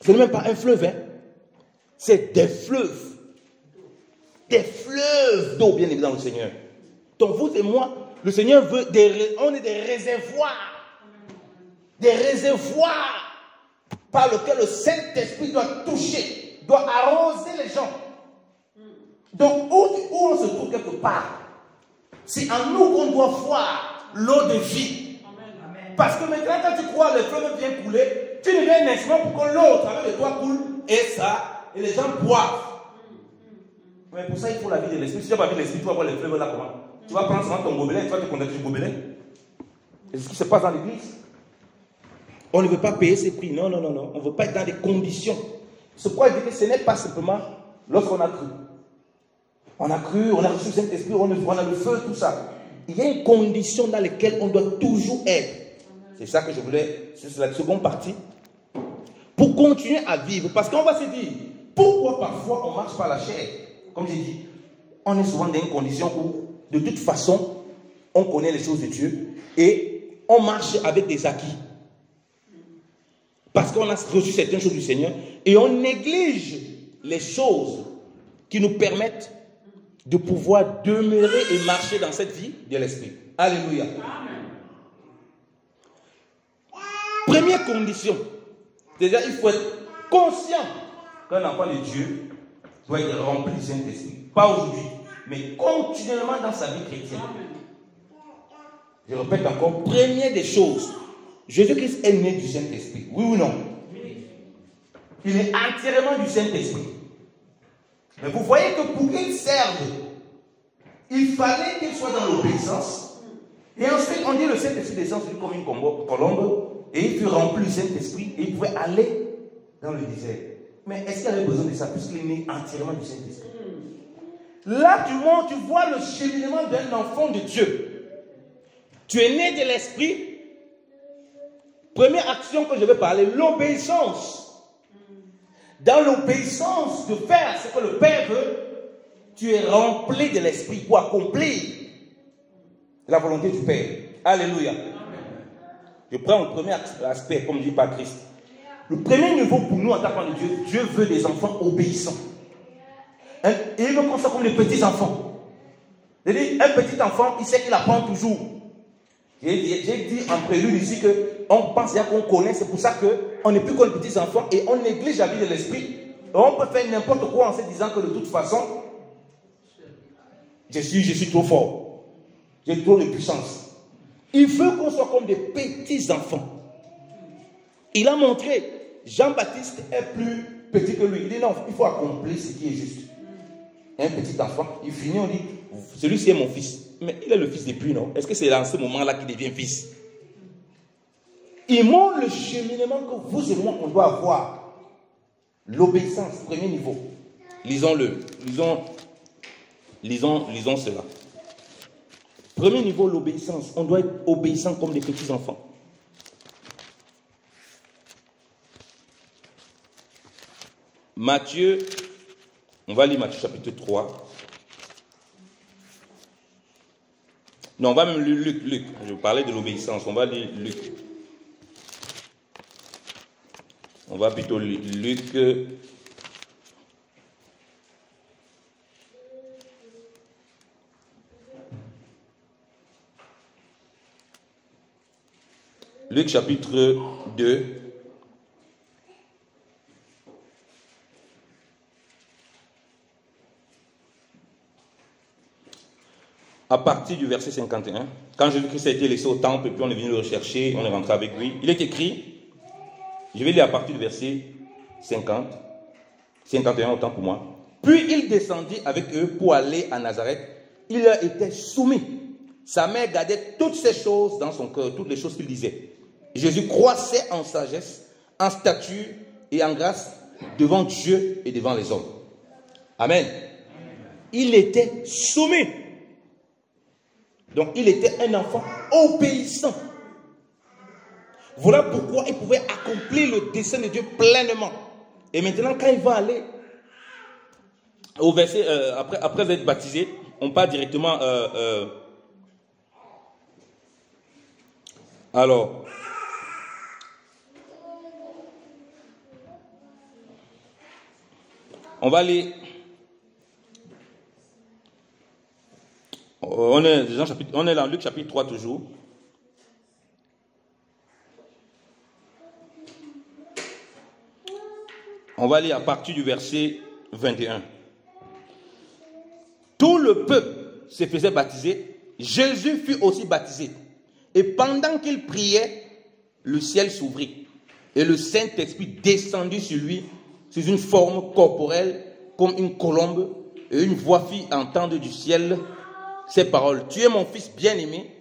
ce n'est même pas un fleuve, hein. C'est des fleuves. Des fleuves d'eau, bien évidemment, le Seigneur. Donc vous et moi, le Seigneur veut on est des réservoirs. Des réservoirs par lesquels le Saint-Esprit doit toucher, doit arroser les gens. Donc où on se trouve quelque part, c'est en nous qu'on doit voir l'eau de vie. Amen. Parce que maintenant quand tu crois le fleuve vient couler, tu ne viens un instrument pour que l'eau au travers de toi coule et les gens boivent. Mais pour ça, il faut la vie de l'esprit. Si tu n'as pas la vie de l'esprit, tu vas voir les fleuves là comment? Tu vas prendre seulement ton gobelet et tu vas te contenter du gobelet. Et c'est ce qui se passe dans l'église. On ne veut pas payer ses prix. Non, non, non, non. On ne veut pas être dans des conditions. C'est pourquoi il dit que ce n'est pas simplement lorsqu'on a cru. On a cru, on a reçu le Saint-Esprit, on a le feu, tout ça. Il y a une condition dans laquelle on doit toujours être. C'est ça que je voulais, c'est la seconde partie. Pour continuer à vivre, parce qu'on va se dire, pourquoi parfois on marche par la chair? Comme j'ai dit, on est souvent dans une condition où, de toute façon, on connaît les choses de Dieu et on marche avec des acquis. Parce qu'on a reçu certaines choses du Seigneur et on néglige les choses qui nous permettent de pouvoir demeurer et marcher dans cette vie de l'esprit. Alléluia. Première condition, déjà il faut être conscient qu'un enfant de Dieu doit être rempli du Saint-Esprit. Pas aujourd'hui, mais continuellement dans sa vie chrétienne. Je répète encore, première des choses, Jésus-Christ est né du Saint-Esprit. Oui ou non? Il est entièrement du Saint-Esprit. Mais vous voyez que pour qu'il serve, il fallait qu'il soit dans l'obéissance. Et ensuite, on dit le Saint-Esprit descend sur lui comme une colombe. Et il fut rempli du Saint-Esprit. Et il pouvait aller dans le désert. Mais est-ce qu'il avait besoin de ça puisqu'il est né entièrement du Saint-Esprit? Là, tu vois le cheminement d'un enfant de Dieu. Tu es né de l'Esprit. Première action que je vais parler, l'obéissance. Dans l'obéissance de faire ce que le Père veut, tu es rempli de l'Esprit pour accomplir la volonté du Père. Alléluia. Je prends le premier aspect, comme dit par Christ. Le premier niveau pour nous en tant qu'enfants de Dieu, Dieu veut des enfants obéissants. Et il veut qu'on soit comme des petits enfants. C'est-à-dire, un petit enfant, il sait qu'il apprend toujours. J'ai dit en prélude ici qu'on pense bien qu'on connaît, c'est pour ça qu'on n'est plus comme les petits enfants et on néglige la vie de l'esprit. On peut faire n'importe quoi en se disant que de toute façon, je suis trop fort. J'ai trop de puissance. Il veut qu'on soit comme des petits enfants. Il a montré, Jean-Baptiste est plus petit que lui. Il dit non, il faut accomplir ce qui est juste. Un petit enfant, il finit, on dit, celui-ci est mon fils. Mais il est le fils depuis, non? Est-ce que c'est dans ce moment-là qu'il devient fils? Il montre le cheminement que vous et moi, on doit avoir. L'obéissance, premier niveau. Lisons-le. Lisons cela. Premier niveau, l'obéissance. On doit être obéissant comme des petits enfants. Matthieu, on va lire Matthieu chapitre 3. Non, on va même lire Luc. Je parlais de l'obéissance. On va lire Luc. On va plutôt lire Luc. Luc chapitre 2. À partir du verset 51, quand Jésus-Christ a été laissé au temple et puis on est venu le rechercher, on est rentré avec lui, il est écrit, je vais lire à partir du verset 51 autant pour moi. Puis il descendit avec eux pour aller à Nazareth. Il leur était soumis. Sa mère gardait toutes ces choses dans son cœur, toutes les choses qu'il disait. Jésus croissait en sagesse, en stature et en grâce devant Dieu et devant les hommes. Amen. Il était soumis. Donc, il était un enfant obéissant. Voilà pourquoi il pouvait accomplir le dessein de Dieu pleinement. Et maintenant, quand il va aller au verset, après être baptisé, on part directement. Alors, on va aller. On est dans Luc chapitre 3 toujours. On va lire à partir du verset 21. Tout le peuple se faisait baptiser. Jésus fut aussi baptisé. Et pendant qu'il priait, le ciel s'ouvrit. Et le Saint-Esprit descendit sur lui, sous une forme corporelle, comme une colombe. Et une voix fit entendre du ciel ces paroles. Tu es mon fils bien-aimé.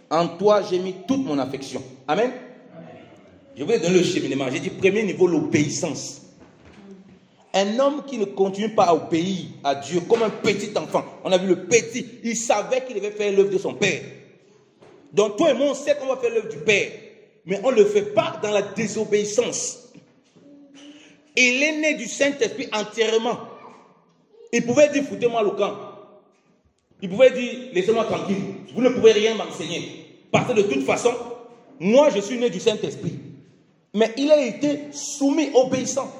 En toi, j'ai mis toute mon affection. Amen. Je vais donner le cheminement. J'ai dit premier niveau, l'obéissance. Un homme qui ne continue pas à obéir à Dieu comme un petit enfant. On a vu le petit. Il savait qu'il devait faire l'œuvre de son père. Donc toi et moi, on sait qu'on va faire l'œuvre du Père. mais on ne le fait pas dans la désobéissance. Il est né du Saint-Esprit entièrement. Il pouvait dire, foutez-moi le camp. Il pouvait dire, laissez-moi tranquille. Vous ne pouvez rien m'enseigner. Parce que de toute façon, moi je suis né du Saint-Esprit. Mais il a été soumis, obéissant.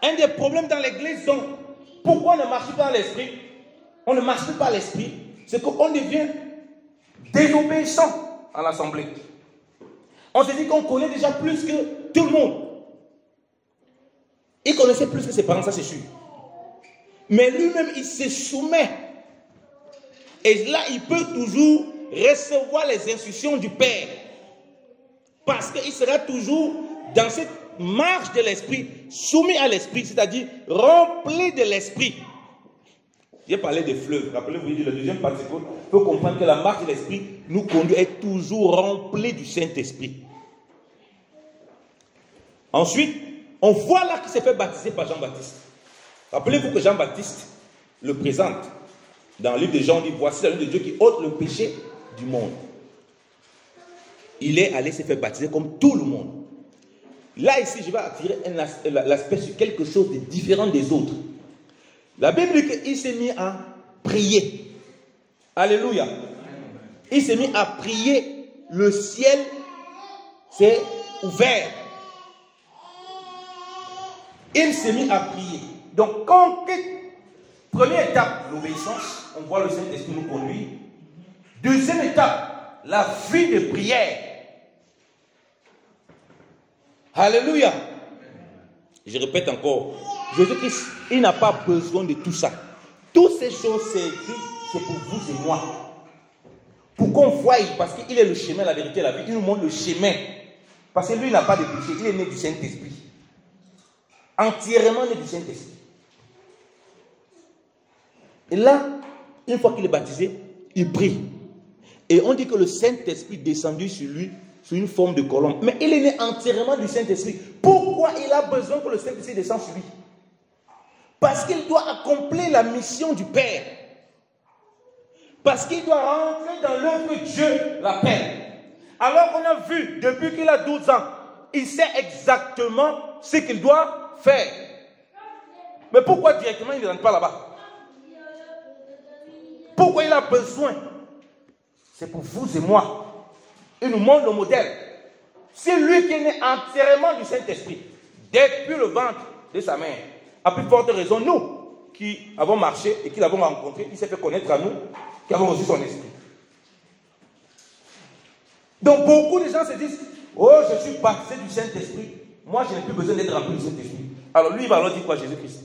Un des problèmes dans l'église, donc, pourquoi on ne marche pas dans l'esprit? On ne marche pas l'esprit, c'est qu'on devient désobéissant à l'assemblée. On se dit qu'on connaît déjà plus que tout le monde. Il connaissait plus que ses parents, ça c'est sûr. Mais lui-même, il se soumet. Et là, il peut toujours recevoir les instructions du Père. Parce qu'il sera toujours dans cette marche de l'esprit, soumis à l'esprit, c'est-à-dire rempli de l'esprit. J'ai parlé des fleuves. Rappelez-vous, le deuxième participe, il faut comprendre que la marche de l'esprit nous conduit à être toujours rempli du Saint-Esprit. Ensuite, on voit là qu'il s'est fait baptiser par Jean-Baptiste. Rappelez-vous que Jean-Baptiste le présente dans le livre de Jean, il dit, voici la lumière de Dieu qui ôte le péché du monde. Il est allé se faire baptiser comme tout le monde. Là, ici, je vais attirer l'aspect sur quelque chose de différent des autres. La Bible dit qu'il s'est mis à prier. Alléluia. Il s'est mis à prier. Le ciel s'est ouvert. Il s'est mis à prier. Donc, première étape, l'obéissance. On voit le Saint-Esprit nous conduire. Deuxième étape, la vie de prière. Alléluia. Je répète encore. Jésus-Christ, il n'a pas besoin de tout ça. Toutes ces choses, c'est écrit, c'est pour vous et moi. Pour qu'on voie, parce qu'il est le chemin, la vérité, la vie. Il nous montre le chemin. Parce que lui, il n'a pas de péché. Il est né du Saint-Esprit. Entièrement né du Saint-Esprit. Et là, une fois qu'il est baptisé, il prie. Et on dit que le Saint-Esprit est descendu sur lui sous une forme de colombe. Mais il est né entièrement du Saint-Esprit. Pourquoi il a besoin que le Saint-Esprit descende sur lui? Parce qu'il doit accomplir la mission du Père. Parce qu'il doit rentrer dans l'œuvre que Dieu l'appelle. Alors qu'on a vu, depuis qu'il a 12 ans, il sait exactement ce qu'il doit faire. Mais pourquoi directement il ne rentre pas là-bas? Pourquoi il a besoin? C'est pour vous et moi. Il nous montre le modèle. C'est lui qui est né entièrement du Saint-Esprit. Depuis le ventre de sa mère. À plus forte raison, nous qui avons marché et qui l'avons rencontré, il s'est fait connaître à nous, qui avons reçu son esprit. Donc beaucoup de gens se disent, oh, je suis baptisé du Saint-Esprit. Moi, je n'ai plus besoin d'être rempli du Saint-Esprit. Alors lui, il va leur dire quoi, Jésus-Christ?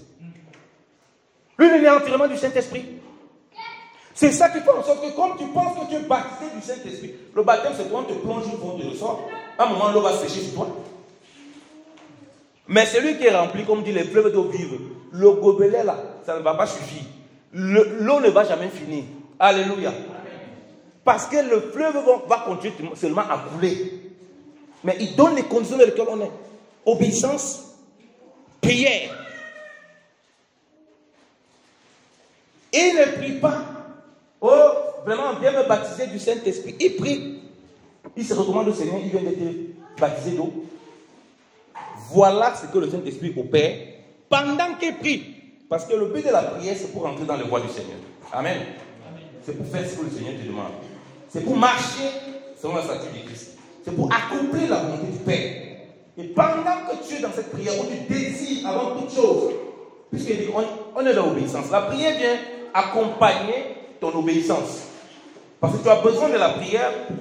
Lui, il est né entièrement du Saint-Esprit. C'est ça qui fait en sorte que comme tu penses que tu es baptisé du Saint-Esprit, le baptême, c'est quand on te plonge une fois, tu ressors. À un moment, l'eau va sécher sur toi. Mais celui qui est rempli, comme dit les fleuves d'eau vive, le gobelet là, ça ne va pas suffire. L'eau ne va jamais finir. Alléluia. Parce que le fleuve va continuer seulement à couler. Mais il donne les conditions dans lesquelles on est. Obéissance, prière. Et il ne prie pas. Oh, vraiment, viens me baptiser du Saint-Esprit. Il prie. Il se recommande au Seigneur, il vient d'être baptisé d'eau. Voilà ce que le Saint-Esprit opère pendant qu'il prie. Parce que le but de la prière, c'est pour entrer dans les voies du Seigneur. Amen. C'est pour faire ce que le Seigneur te demande. C'est pour marcher selon la statue de Christ. C'est pour accomplir la volonté du Père. Et pendant que tu es dans cette prière, où tu désires avant toute chose, puisqu'on est dans l'obéissance, la prière vient accompagner ton obéissance. Parce que tu as besoin de la prière pour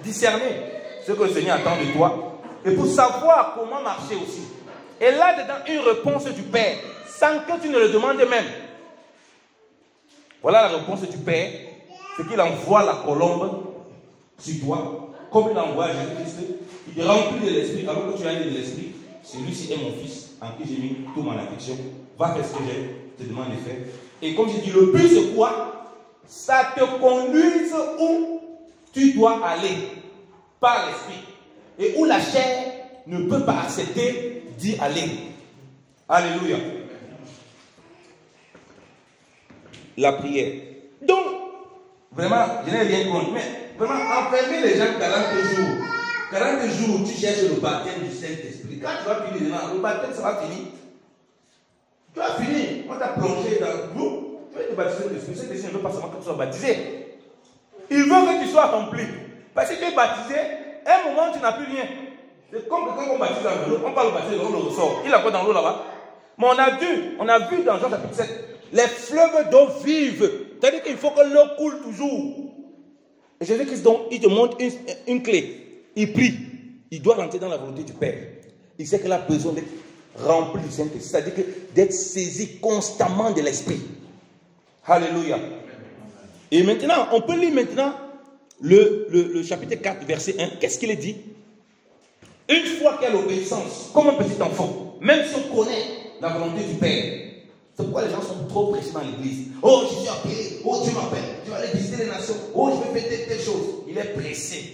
discerner ce que le Seigneur attend de toi et pour savoir comment marcher aussi. Et là-dedans, une réponse du Père, sans que tu ne le demandes même. Voilà la réponse du Père, c'est qu'il envoie la colombe sur toi, comme il envoie Jésus-Christ. Il te remplit de l'esprit, alors que tu as de l'esprit. Celui-ci est mon fils, en qui j'ai mis toute mon affection. Va faire ce que je te demande de faire. Et comme je dis, le but c'est quoi? Ça te conduise où tu dois aller par l'esprit. Et où la chair ne peut pas accepter d'y aller. Alléluia. La prière. Donc, vraiment, je n'ai rien contre, mais vraiment, enfermer les gens 40 jours 40 jours, tu cherches le baptême du Saint-Esprit. Quand tu vas finir dedans, le baptême, ça va finir. Tu vas finir. On t'a plongé dans le groupe. Tu vas te baptiser de l'Esprit. Le Saint-Esprit ne veut pas seulement que tu sois baptisé. Il veut que tu sois rempli. Parce que tu es baptisé, à un moment, tu n'as plus rien. C'est comme quand on baptise dans l'eau. On parle de baptiser, l'eau le ressort. Il a quoi dans l'eau là-bas? Mais on a vu dans Jean chapitre 7, les fleuves d'eau vive. C'est-à-dire qu'il faut que l'eau coule toujours. Et Jésus-Christ, donc, il te montre une clé. Il prie. Il doit rentrer dans la volonté du Père. Il sait qu'il a besoin d'être rempli du Saint-Esprit. C'est-à-dire d'être saisi constamment de l'Esprit. Alléluia. Et maintenant, on peut lire maintenant le chapitre 4, verset 1. Qu'est-ce qu'il est dit? Une fois qu'il y a l'obéissance, comme un petit enfant, même si on connaît la volonté du Père, c'est pourquoi les gens sont trop pressés dans l'église. Oh, je suis appelé. Oh, Dieu m'appelle. Tu vas aller visiter les nations. Oh, je vais faire telle chose. Il est pressé.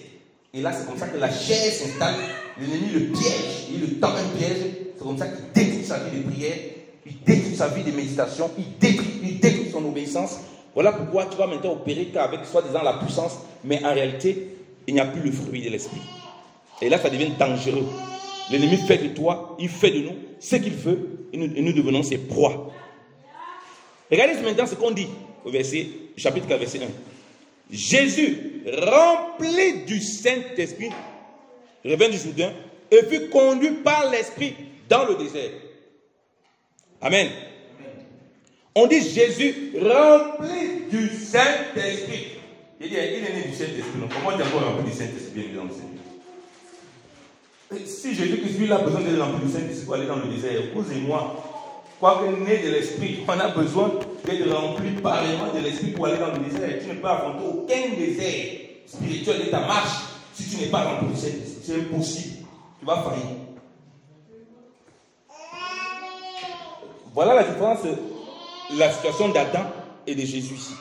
Et là, c'est comme ça que la chair s'installe. L'ennemi le piège. Il le tend un piège. C'est comme ça qu'il détruit sa vie de prière. Il détruit sa vie de méditation. Il détruit son obéissance. Voilà pourquoi tu vas maintenant opérer qu'avec soi-disant la puissance. Mais en réalité, il n'y a plus le fruit de l'esprit. Et là, ça devient dangereux. L'ennemi fait de toi, il fait de nous ce qu'il veut. Et nous devenons ses proies. Regardez maintenant ce qu'on dit au chapitre 4, verset 1. Jésus, rempli du Saint-Esprit, revint du Jourdain et fut conduit par l'Esprit dans le désert. Amen. On dit Jésus, rempli du Saint-Esprit. Il est né du Saint-Esprit. Comment tu es encore rempli du Saint-Esprit? Si Jésus-Christ, lui, il a besoin d'être rempli du Saint-Esprit pour aller dans le désert, vous et moi, quoique né de l'Esprit, on a besoin d'être rempli pareillement de l'Esprit pour aller dans le désert. Tu ne peux affronter aucun désert spirituel de ta marche si tu n'es pas rempli du Saint-Esprit. C'est impossible. Tu vas faillir. Voilà la différence de la situation d'Adam et de Jésus ici.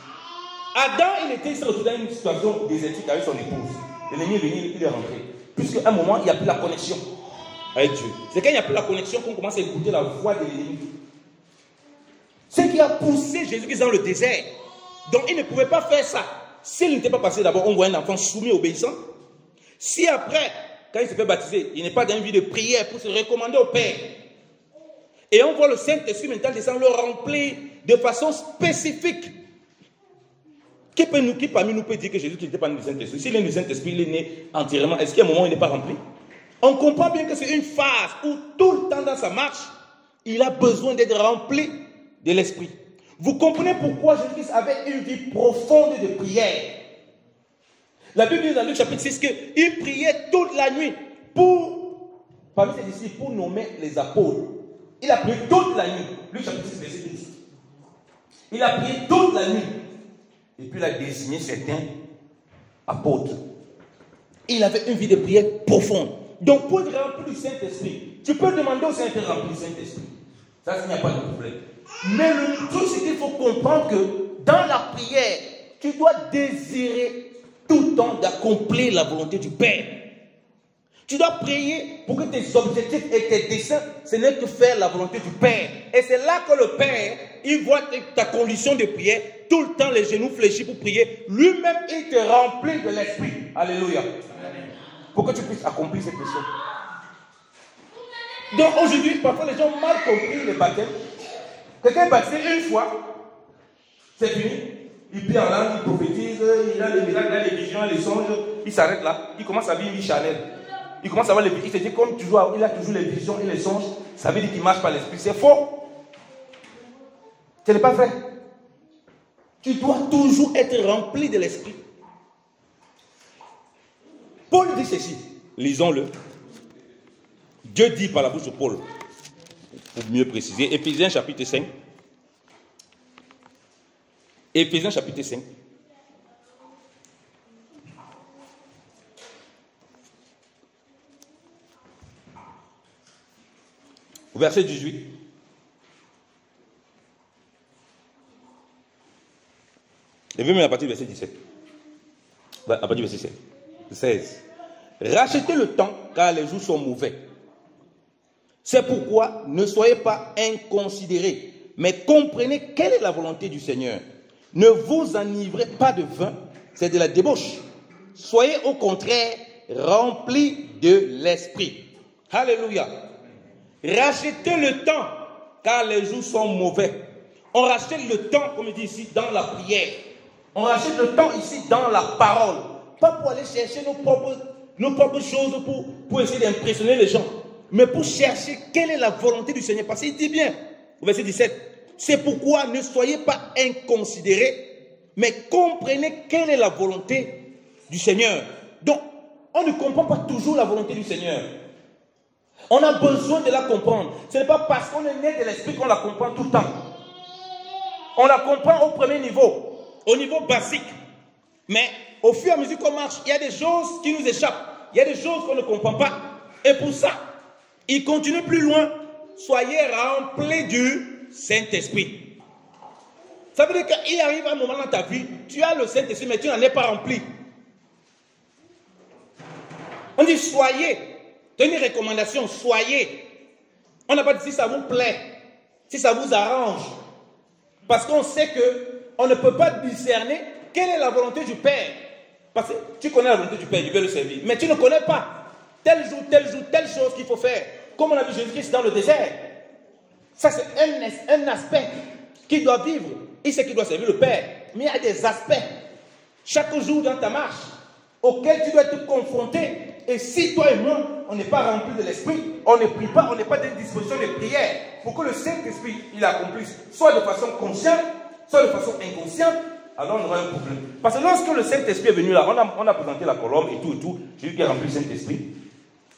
Adam, il s'est retrouvé dans une situation désertique avec son épouse. L'ennemi est venu, il est rentré. Puisqu'à un moment, il n'y a plus la connexion avec Dieu. C'est quand il n'y a plus la connexion qu'on commence à écouter la voix de l'ennemi. Ce qui a poussé Jésus-Christ dans le désert. Donc il ne pouvait pas faire ça. S'il n'était pas passé d'abord, on voit un enfant soumis, obéissant. Si après, quand il se fait baptiser, il n'est pas dans une vie de prière pour se recommander au Père. Et on voit le Saint-Esprit maintenant descendre le remplir de façon spécifique. Qui parmi nous peut dire que Jésus n'était pas né du Saint-Esprit? S'il est né du Saint-Esprit, il est né entièrement. Est-ce qu'il y a un moment où il n'est pas rempli? On comprend bien que c'est une phase où tout le temps dans sa marche, il a besoin d'être rempli de l'Esprit. Vous comprenez pourquoi Jésus-Christ avait une vie profonde de prière. La Bible dit dans Luc chapitre 6 qu'il priait toute la nuit parmi ses disciples pour nommer les apôtres. Il a prié toute la nuit. Luc chapitre 6, verset 12. Il a prié toute la nuit. Et puis il a désigné certains apôtres. Il avait une vie de prière profonde. Donc pour être rempli du Saint-Esprit, tu peux demander au Saint-Esprit de remplir du Saint-Esprit. Ça, il n'y a pas de problème. Mais le truc, c'est qu'il faut comprendre que dans la prière, tu dois désirer tout le temps d'accomplir la volonté du Père. Tu dois prier pour que tes objectifs et tes desseins, ce n'est que faire la volonté du Père. Et c'est là que le Père, il voit ta condition de prière, tout le temps les genoux fléchis pour prier. Lui-même, il te remplit de l'Esprit. Alléluia. Pour que tu puisses accomplir cette mission. Donc aujourd'hui, parfois les gens ont mal compris le baptême. Quelqu'un est baptisé une fois, c'est fini. Il prie en langue, il prophétise, il a les miracles, il a les visions, les songes. Il s'arrête là, il commence à vivre une vie charnelle. Il commence à avoir les visions. Il se dit comme toujours, il a toujours les visions et les songes. Ça veut dire qu'il marche par l'esprit. C'est faux. Ce n'est pas vrai. Tu dois toujours être rempli de l'esprit. Paul dit ceci. Lisons-le. Dieu dit par la bouche de Paul, pour mieux préciser, Éphésiens chapitre 5. Éphésiens chapitre 5. Verset 18. Et même à partir du verset 17. À partir du verset 16. Rachetez le temps car les jours sont mauvais. C'est pourquoi ne soyez pas inconsidérés, mais comprenez quelle est la volonté du Seigneur. Ne vous enivrez pas de vin, c'est de la débauche. Soyez au contraire remplis de l'Esprit. Alléluia. Rachetez le temps, car les jours sont mauvais. On rachète le temps, comme il dit ici, dans la prière. On rachète le temps ici dans la parole. Pas pour aller chercher nos propres choses pour essayer d'impressionner les gens, mais pour chercher quelle est la volonté du Seigneur. Parce qu'il dit bien, au verset 17, c'est pourquoi ne soyez pas inconsidérés, mais comprenez quelle est la volonté du Seigneur. Donc, on ne comprend pas toujours la volonté du Seigneur. On a besoin de la comprendre. Ce n'est pas parce qu'on est né de l'esprit qu'on la comprend tout le temps. On la comprend au premier niveau, au niveau basique. Mais au fur et à mesure qu'on marche, il y a des choses qui nous échappent. Il y a des choses qu'on ne comprend pas. Et pour ça, il continue plus loin. Soyez remplis du Saint-Esprit. Ça veut dire qu'il arrive un moment dans ta vie, tu as le Saint-Esprit, mais tu n'en es pas rempli. On dit soyez. C'est une recommandation, soyez. On n'a pas dit si ça vous plaît, si ça vous arrange. Parce qu'on sait qu'on ne peut pas discerner quelle est la volonté du Père. Parce que tu connais la volonté du Père, tu veux le servir. Mais tu ne connais pas tel jour, telle chose qu'il faut faire. Comme on a vu Jésus-Christ dans le désert. Ça, c'est un aspect qu'il doit vivre. Il sait qu'il doit servir le Père. Mais il y a des aspects, chaque jour dans ta marche, auxquels tu dois être confronté. Et si toi et moi, on n'est pas remplis de l'Esprit, on ne prie pas, on n'est pas dans une disposition de prière pour que le Saint-Esprit, il accomplisse, soit de façon consciente, soit de façon inconsciente, alors on aura un problème. Parce que lorsque le Saint-Esprit est venu là, on a présenté la colombe et tout, Jésus qui a rempli le Saint-Esprit,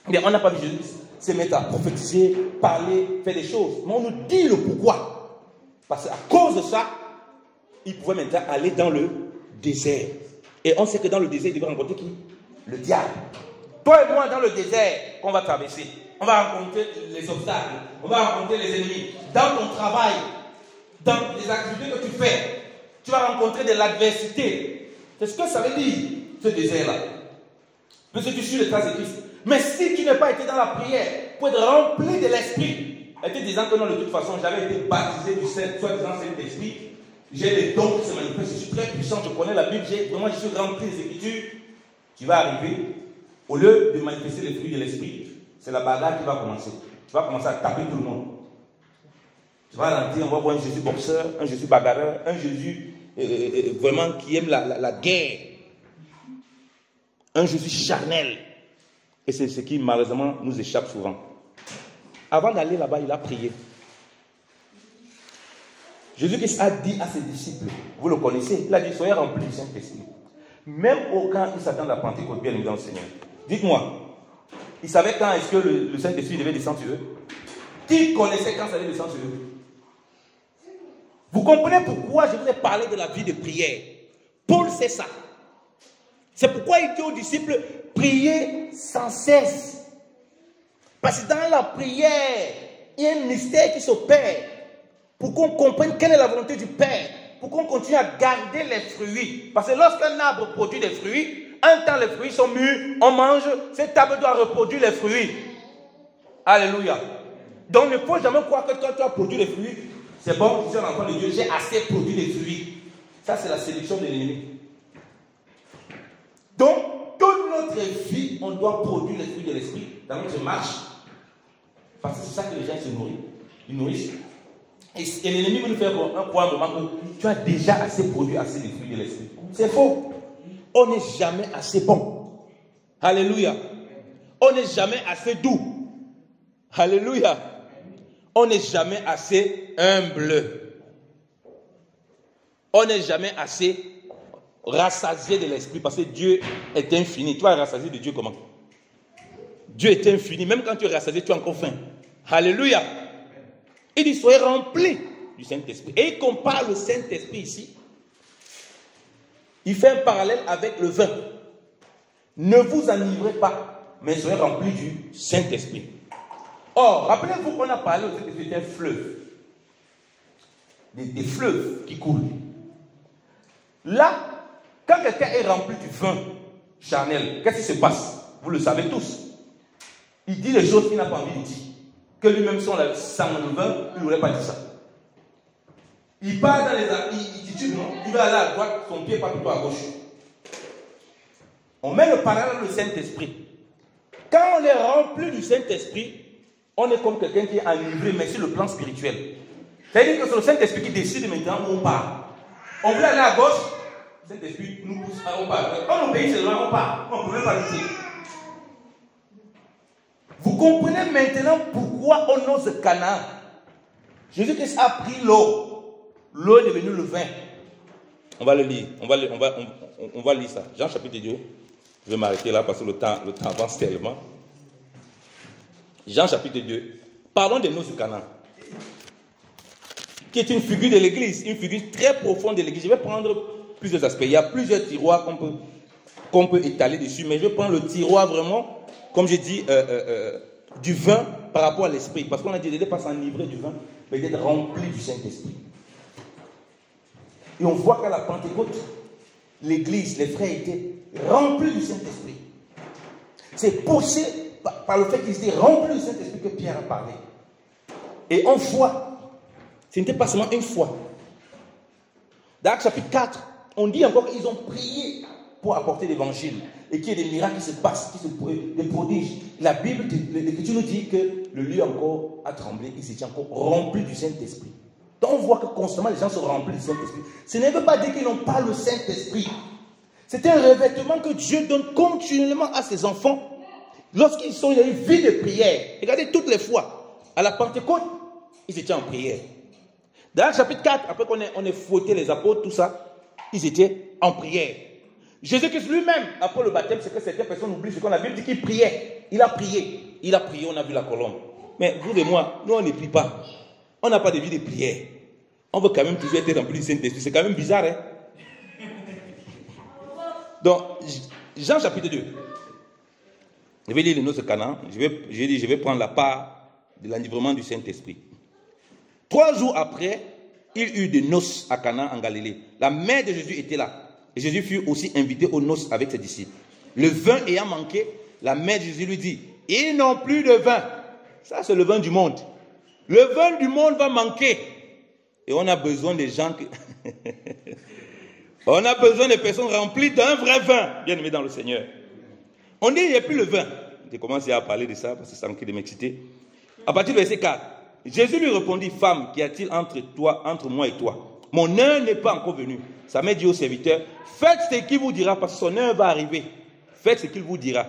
mais on n'a pas vu Jésus se mettre à prophétiser, parler, faire des choses. Mais on nous dit le pourquoi. Parce qu'à cause de ça, il pouvait maintenant aller dans le désert. Et on sait que dans le désert, il devait rencontrer qui? Le diable. Toi et moi, dans le désert qu'on va traverser, on va rencontrer les obstacles, on va rencontrer les ennemis. Dans ton travail, dans les activités que tu fais, tu vas rencontrer de l'adversité. C'est ce que ça veut dire, ce désert-là. Parce que tu suis les traces de Christ. Mais si tu n'as pas été dans la prière pour être rempli de l'Esprit, et te disant que non, de toute façon, j'avais été baptisé du soi-disant Saint-Esprit, j'ai les dons qui se manifestent, je suis très puissant, je connais la Bible, vraiment je suis rempli des Écritures, tu vas arriver, au lieu de manifester les fruits de l'Esprit, c'est la bagarre qui va commencer. Tu vas commencer à taper tout le monde. Tu vas rentrer, on va voir un Jésus boxeur, un Jésus bagarreur, un Jésus vraiment qui aime la guerre, un Jésus charnel. Et c'est ce qui malheureusement nous échappe souvent. Avant d'aller là-bas, il a prié. Jésus-Christ a dit à ses disciples, vous le connaissez, il a dit, soyez remplis du Saint-Esprit. Même quand il s'attend à la Pentecôte, bien évidemment, Seigneur. Dites-moi, il savait quand est-ce que le Saint-Esprit devait descendre sur eux? Qui connaissait quand ça allait descendre sur eux? Vous comprenez pourquoi je vous ai parlé de la vie de prière? Paul sait ça. C'est pourquoi il dit aux disciples, priez sans cesse. Parce que dans la prière, il y a un mystère qui s'opère pour qu'on comprenne quelle est la volonté du Père, pour qu'on continue à garder les fruits. Parce que lorsqu'un arbre produit des fruits, un temps les fruits sont mûrs, on mange, cet arbre doit reproduire les fruits. Alléluia. Donc ne faut jamais croire que quand tu as produit les fruits, c'est bon, je suis un enfant de Dieu, j'ai assez produit les fruits. Ça, c'est la sélection de l'ennemi. Donc, toute notre vie, on doit produire les fruits de l'esprit dans notre marche. Parce que c'est ça que les gens se nourrissent. Ils nourrissent. Et l'ennemi veut nous faire croire un moment que tu as déjà assez produit assez de fruits de l'esprit. C'est faux. On n'est jamais assez bon. Alléluia. On n'est jamais assez doux. Alléluia. On n'est jamais assez humble. On n'est jamais assez rassasié de l'esprit parce que Dieu est infini. Tu vas rassasier de Dieu comment? Dieu est infini. Même quand tu es rassasié, tu as encore faim. Alléluia. Il dit, soyez remplis du Saint-Esprit. Et il compare le Saint-Esprit ici. Il fait un parallèle avec le vin. Ne vous enivrez pas, mais soyez remplis du Saint-Esprit. Or, rappelez-vous qu'on a parlé au Saint-Esprit d'un fleuve. Des fleuves qui coulent. Là, quand quelqu'un est rempli du vin charnel, qu'est-ce qui se passe? Vous le savez tous. Il dit les choses qu'il n'a pas envie de dire. Que lui-même, sans le vin, il n'aurait pas dit ça. Il part dans les attitudes, non? Il va aller à droite, son pied pas plutôt à gauche. On met le parallèle le Saint-Esprit. quand on est rempli du Saint-Esprit, on est comme quelqu'un qui est enivré, mais sur le plan spirituel. C'est-à-dire que c'est le Saint-Esprit qui décide maintenant où on part. On veut aller à gauche, le Saint-Esprit nous pousse à on part. Quand on obéit, c'est loin, on part. On ne peut même pas lutter. Vous comprenez maintenant pourquoi on ose Canaan. Jésus-Christ a pris l'eau. L'eau est devenue le vin. On va le lire. On va lire ça. Jean chapitre 2. Je vais m'arrêter là parce que le temps avance tellement. Jean chapitre 2. Parlons des noces de Canaan. Qui est une figure de l'église. Une figure très profonde de l'église. Je vais prendre plusieurs aspects. Il y a plusieurs tiroirs qu'on peut étaler dessus. Mais je vais prendre le tiroir vraiment, comme je dis, du vin par rapport à l'esprit. Parce qu'on a dit, il n'est pas s'enivrer du vin, mais d'être rempli du Saint-Esprit. Et on voit qu'à la Pentecôte, l'église, les frères étaient remplis du Saint-Esprit. C'est poussé par le fait qu'ils étaient remplis du Saint-Esprit que Pierre a parlé. Et en foi, ce n'était pas seulement une foi. Dans Actes chapitre 4, on dit encore qu'ils ont prié pour apporter l'évangile et qu'il y ait des miracles qui se passent, des prodiges. La Bible, l'Écriture nous dit que le lieu encore a tremblé, il s'était encore rempli du Saint-Esprit. Donc on voit que constamment les gens sont remplis du Saint-Esprit. Ce ne veut pas dire qu'ils n'ont pas le Saint-Esprit. C'est un revêtement que Dieu donne continuellement à ses enfants. Lorsqu'ils sont dans une vie de prière, regardez toutes les fois, à la Pentecôte, ils étaient en prière. Dans le chapitre 4, après qu'on ait fouetté les apôtres, tout ça, ils étaient en prière. Jésus-Christ lui-même, après le baptême, c'est que certaines personnes oublient ce qu'on a Bible dit qu'il priait. Il a prié, on a vu la colombe. Mais vous et moi, nous on ne prie pas. On n'a pas de vie de prière. On veut quand même toujours être rempli du Saint-Esprit. C'est quand même bizarre, hein? Donc, Jean chapitre 2. Je vais lire les noces de Canaan. Je vais prendre la part de l'enivrement du Saint-Esprit. 3 jours après, il eut des noces à Canaan en Galilée. La mère de Jésus était là. Et Jésus fut aussi invité aux noces avec ses disciples. Le vin ayant manqué, la mère de Jésus lui dit, ils n'ont plus de vin. Ça, c'est le vin du monde. Le vin du monde va manquer. Et on a besoin des gens qui... On a besoin de personnes remplies d'un vrai vin, bien aimé dans le Seigneur. On dit, il n'y a plus le vin. J'ai commencé à parler de ça parce que ça manquait de m'exciter. À partir du verset 4, Jésus lui répondit, femme, qu'y a-t-il entre moi et toi? Mon heure n'est pas encore venue. Sa mère dit au serviteur, faites ce qu'il vous dira parce que son heure va arriver. Faites ce qu'il vous dira.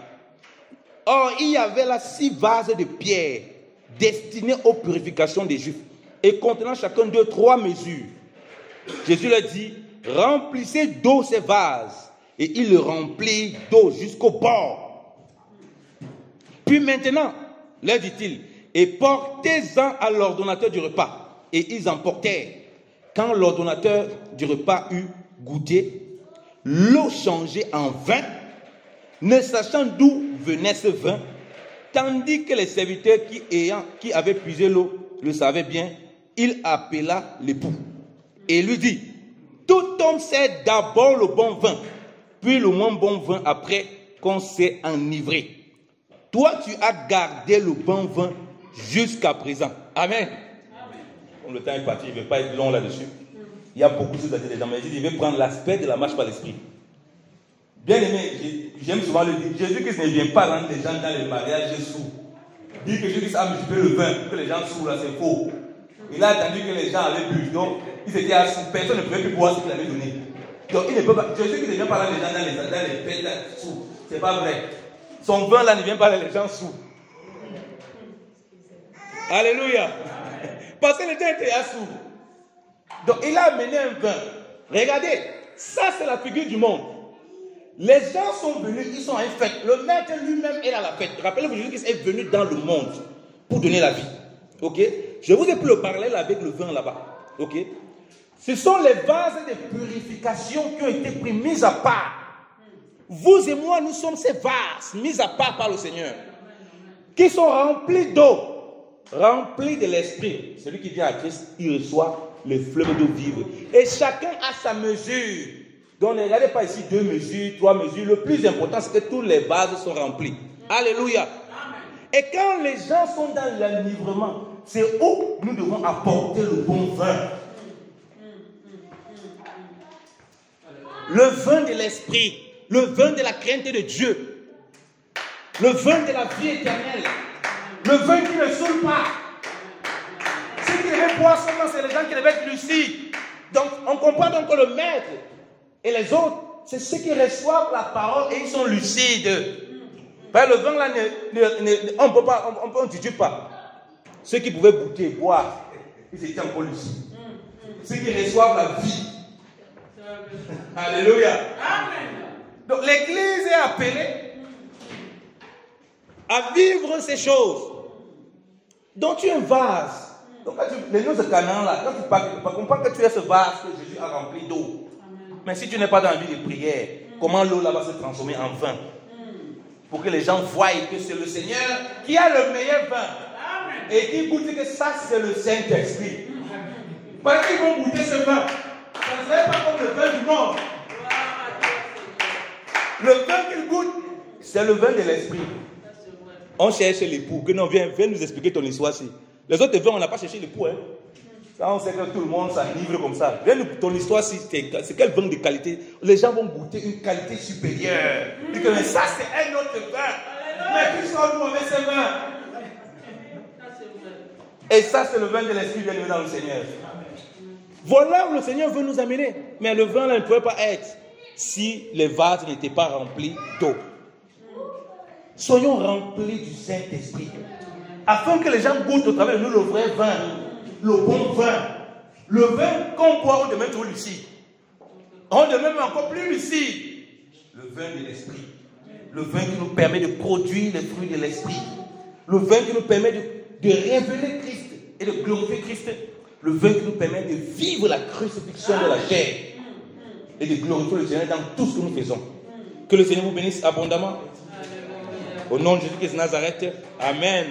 Or, il y avait là 6 vases de pierre destinés aux purifications des Juifs et contenant chacun d'eux 3 mesures. Jésus leur dit, remplissez d'eau ces vases. Et il le remplit d'eau jusqu'au bord. Puis maintenant, leur dit-il, et portez-en à l'ordonnateur du repas. Et ils emportèrent. Quand l'ordonnateur du repas eut goûté, l'eau changée en vin, ne sachant d'où venait ce vin, tandis que les serviteurs qui avaient puisé l'eau le savaient bien, il appela l'époux et lui dit, tout homme sait d'abord le bon vin, puis le moins bon vin après qu'on s'est enivré. Toi, tu as gardé le bon vin jusqu'à présent. Amen. Comme le temps est parti, je ne vais pas être long là-dessus. Il y a beaucoup de choses à dire dedans, mais je vais prendre l'aspect de la marche par l'esprit. Bien aimé, j'aime souvent le dire, Jésus-Christ ne vient pas rendre les gens dans les mariages sous. Dire que Jésus-Christ a multiplié le vin, que les gens sous là, c'est faux. Il a attendu que les gens avaient bu, donc ils étaient assis, personne ne pouvait plus boire ce qu'il avait donné. Donc il ne peut pas, Jésus-Christ ne vient pas rendre les gens dans les fêtes sous. C'est pas vrai. Son vin là ne vient pas rendre les gens sous. Alléluia. Parce que les gens étaient assis. Donc il a amené un vin. Regardez, ça c'est la figure du monde. Les gens sont venus, ils sont à une fête. Le maître lui-même est à la fête. Rappelez-vous, Jésus-Christ est venu dans le monde pour donner la vie. Ok? Je vous ai pris le parallèle avec le vin là-bas. Ok? Ce sont les vases de purification qui ont été pris, mis à part. Vous et moi, nous sommes ces vases mis à part par le Seigneur, qui sont remplis d'eau, remplis de l'esprit. Celui qui vient à Christ, il reçoit le fleuve d'eau vive. Et chacun a sa mesure. Donc ne regardez pas ici 2 mesures, 3 mesures. Le plus important, c'est que tous les vases sont remplis. Alléluia. Et quand les gens sont dans l'enivrement, c'est où nous devons apporter le bon vin. Le vin de l'esprit, le vin de la crainte de Dieu. Le vin de la vie éternelle. Le vin qui ne saoule pas. Ceux qui devaient boire seulement, c'est les gens qui devaient être lucides. Donc, on comprend donc que le maître et les autres, c'est ceux qui reçoivent la parole et ils sont lucides. Ben, le vin là, on ne titube pas. Ceux qui pouvaient goûter, boire, ils étaient encore lucides. Ceux qui reçoivent la vie. Alléluia. Amen. Donc l'église est appelée à vivre ces choses. Donc tu es un vase. Donc les noces de Canaan là, quand tu parles, tu comprends que tu es ce vase que Jésus a rempli d'eau. Mais si tu n'es pas dans la vie de prière, comment l'eau là va se transformer en vin? Pour que les gens voient que c'est le Seigneur qui a le meilleur vin. Et qui goûte que ça c'est le Saint-Esprit. Parce qu'ils vont goûter ce vin. Ça ne serait pas comme le vin du monde. Le vin qu'ils goûtent, c'est le vin de l'esprit. On cherche l'époux. Que non, viens nous expliquer ton histoire ici. Les autres vins, on n'a pas cherché l'époux. Hein. Ça, on sait que tout le monde s'enivre comme ça. Viens nous ton histoire ici. C'est quel vin de qualité? Les gens vont goûter une qualité supérieure. Ils disent que ça, c'est un autre vin. Mais qui sont nous avec ce vin? Et ça, c'est le vin de l'esprit bien dans le Seigneur. Voilà où le Seigneur veut nous amener. Mais le vin là ne pouvait pas être si les vases n'étaient pas remplis d'eau. Soyons remplis du Saint-Esprit. Afin que les gens goûtent au travers de nous le vrai vin. Le bon vin. Le vin qu'on boit, on devient trop lucide. On devient encore plus lucide. Le vin de l'Esprit. Le vin qui nous permet de produire les fruits de l'Esprit. Le vin qui nous permet de révéler Christ et de glorifier Christ. Le vin qui nous permet de vivre la crucifixion de la chair et de glorifier le Seigneur dans tout ce que nous faisons. Que le Seigneur vous bénisse abondamment. Au nom de Jésus-Christ de Nazareth. Amen.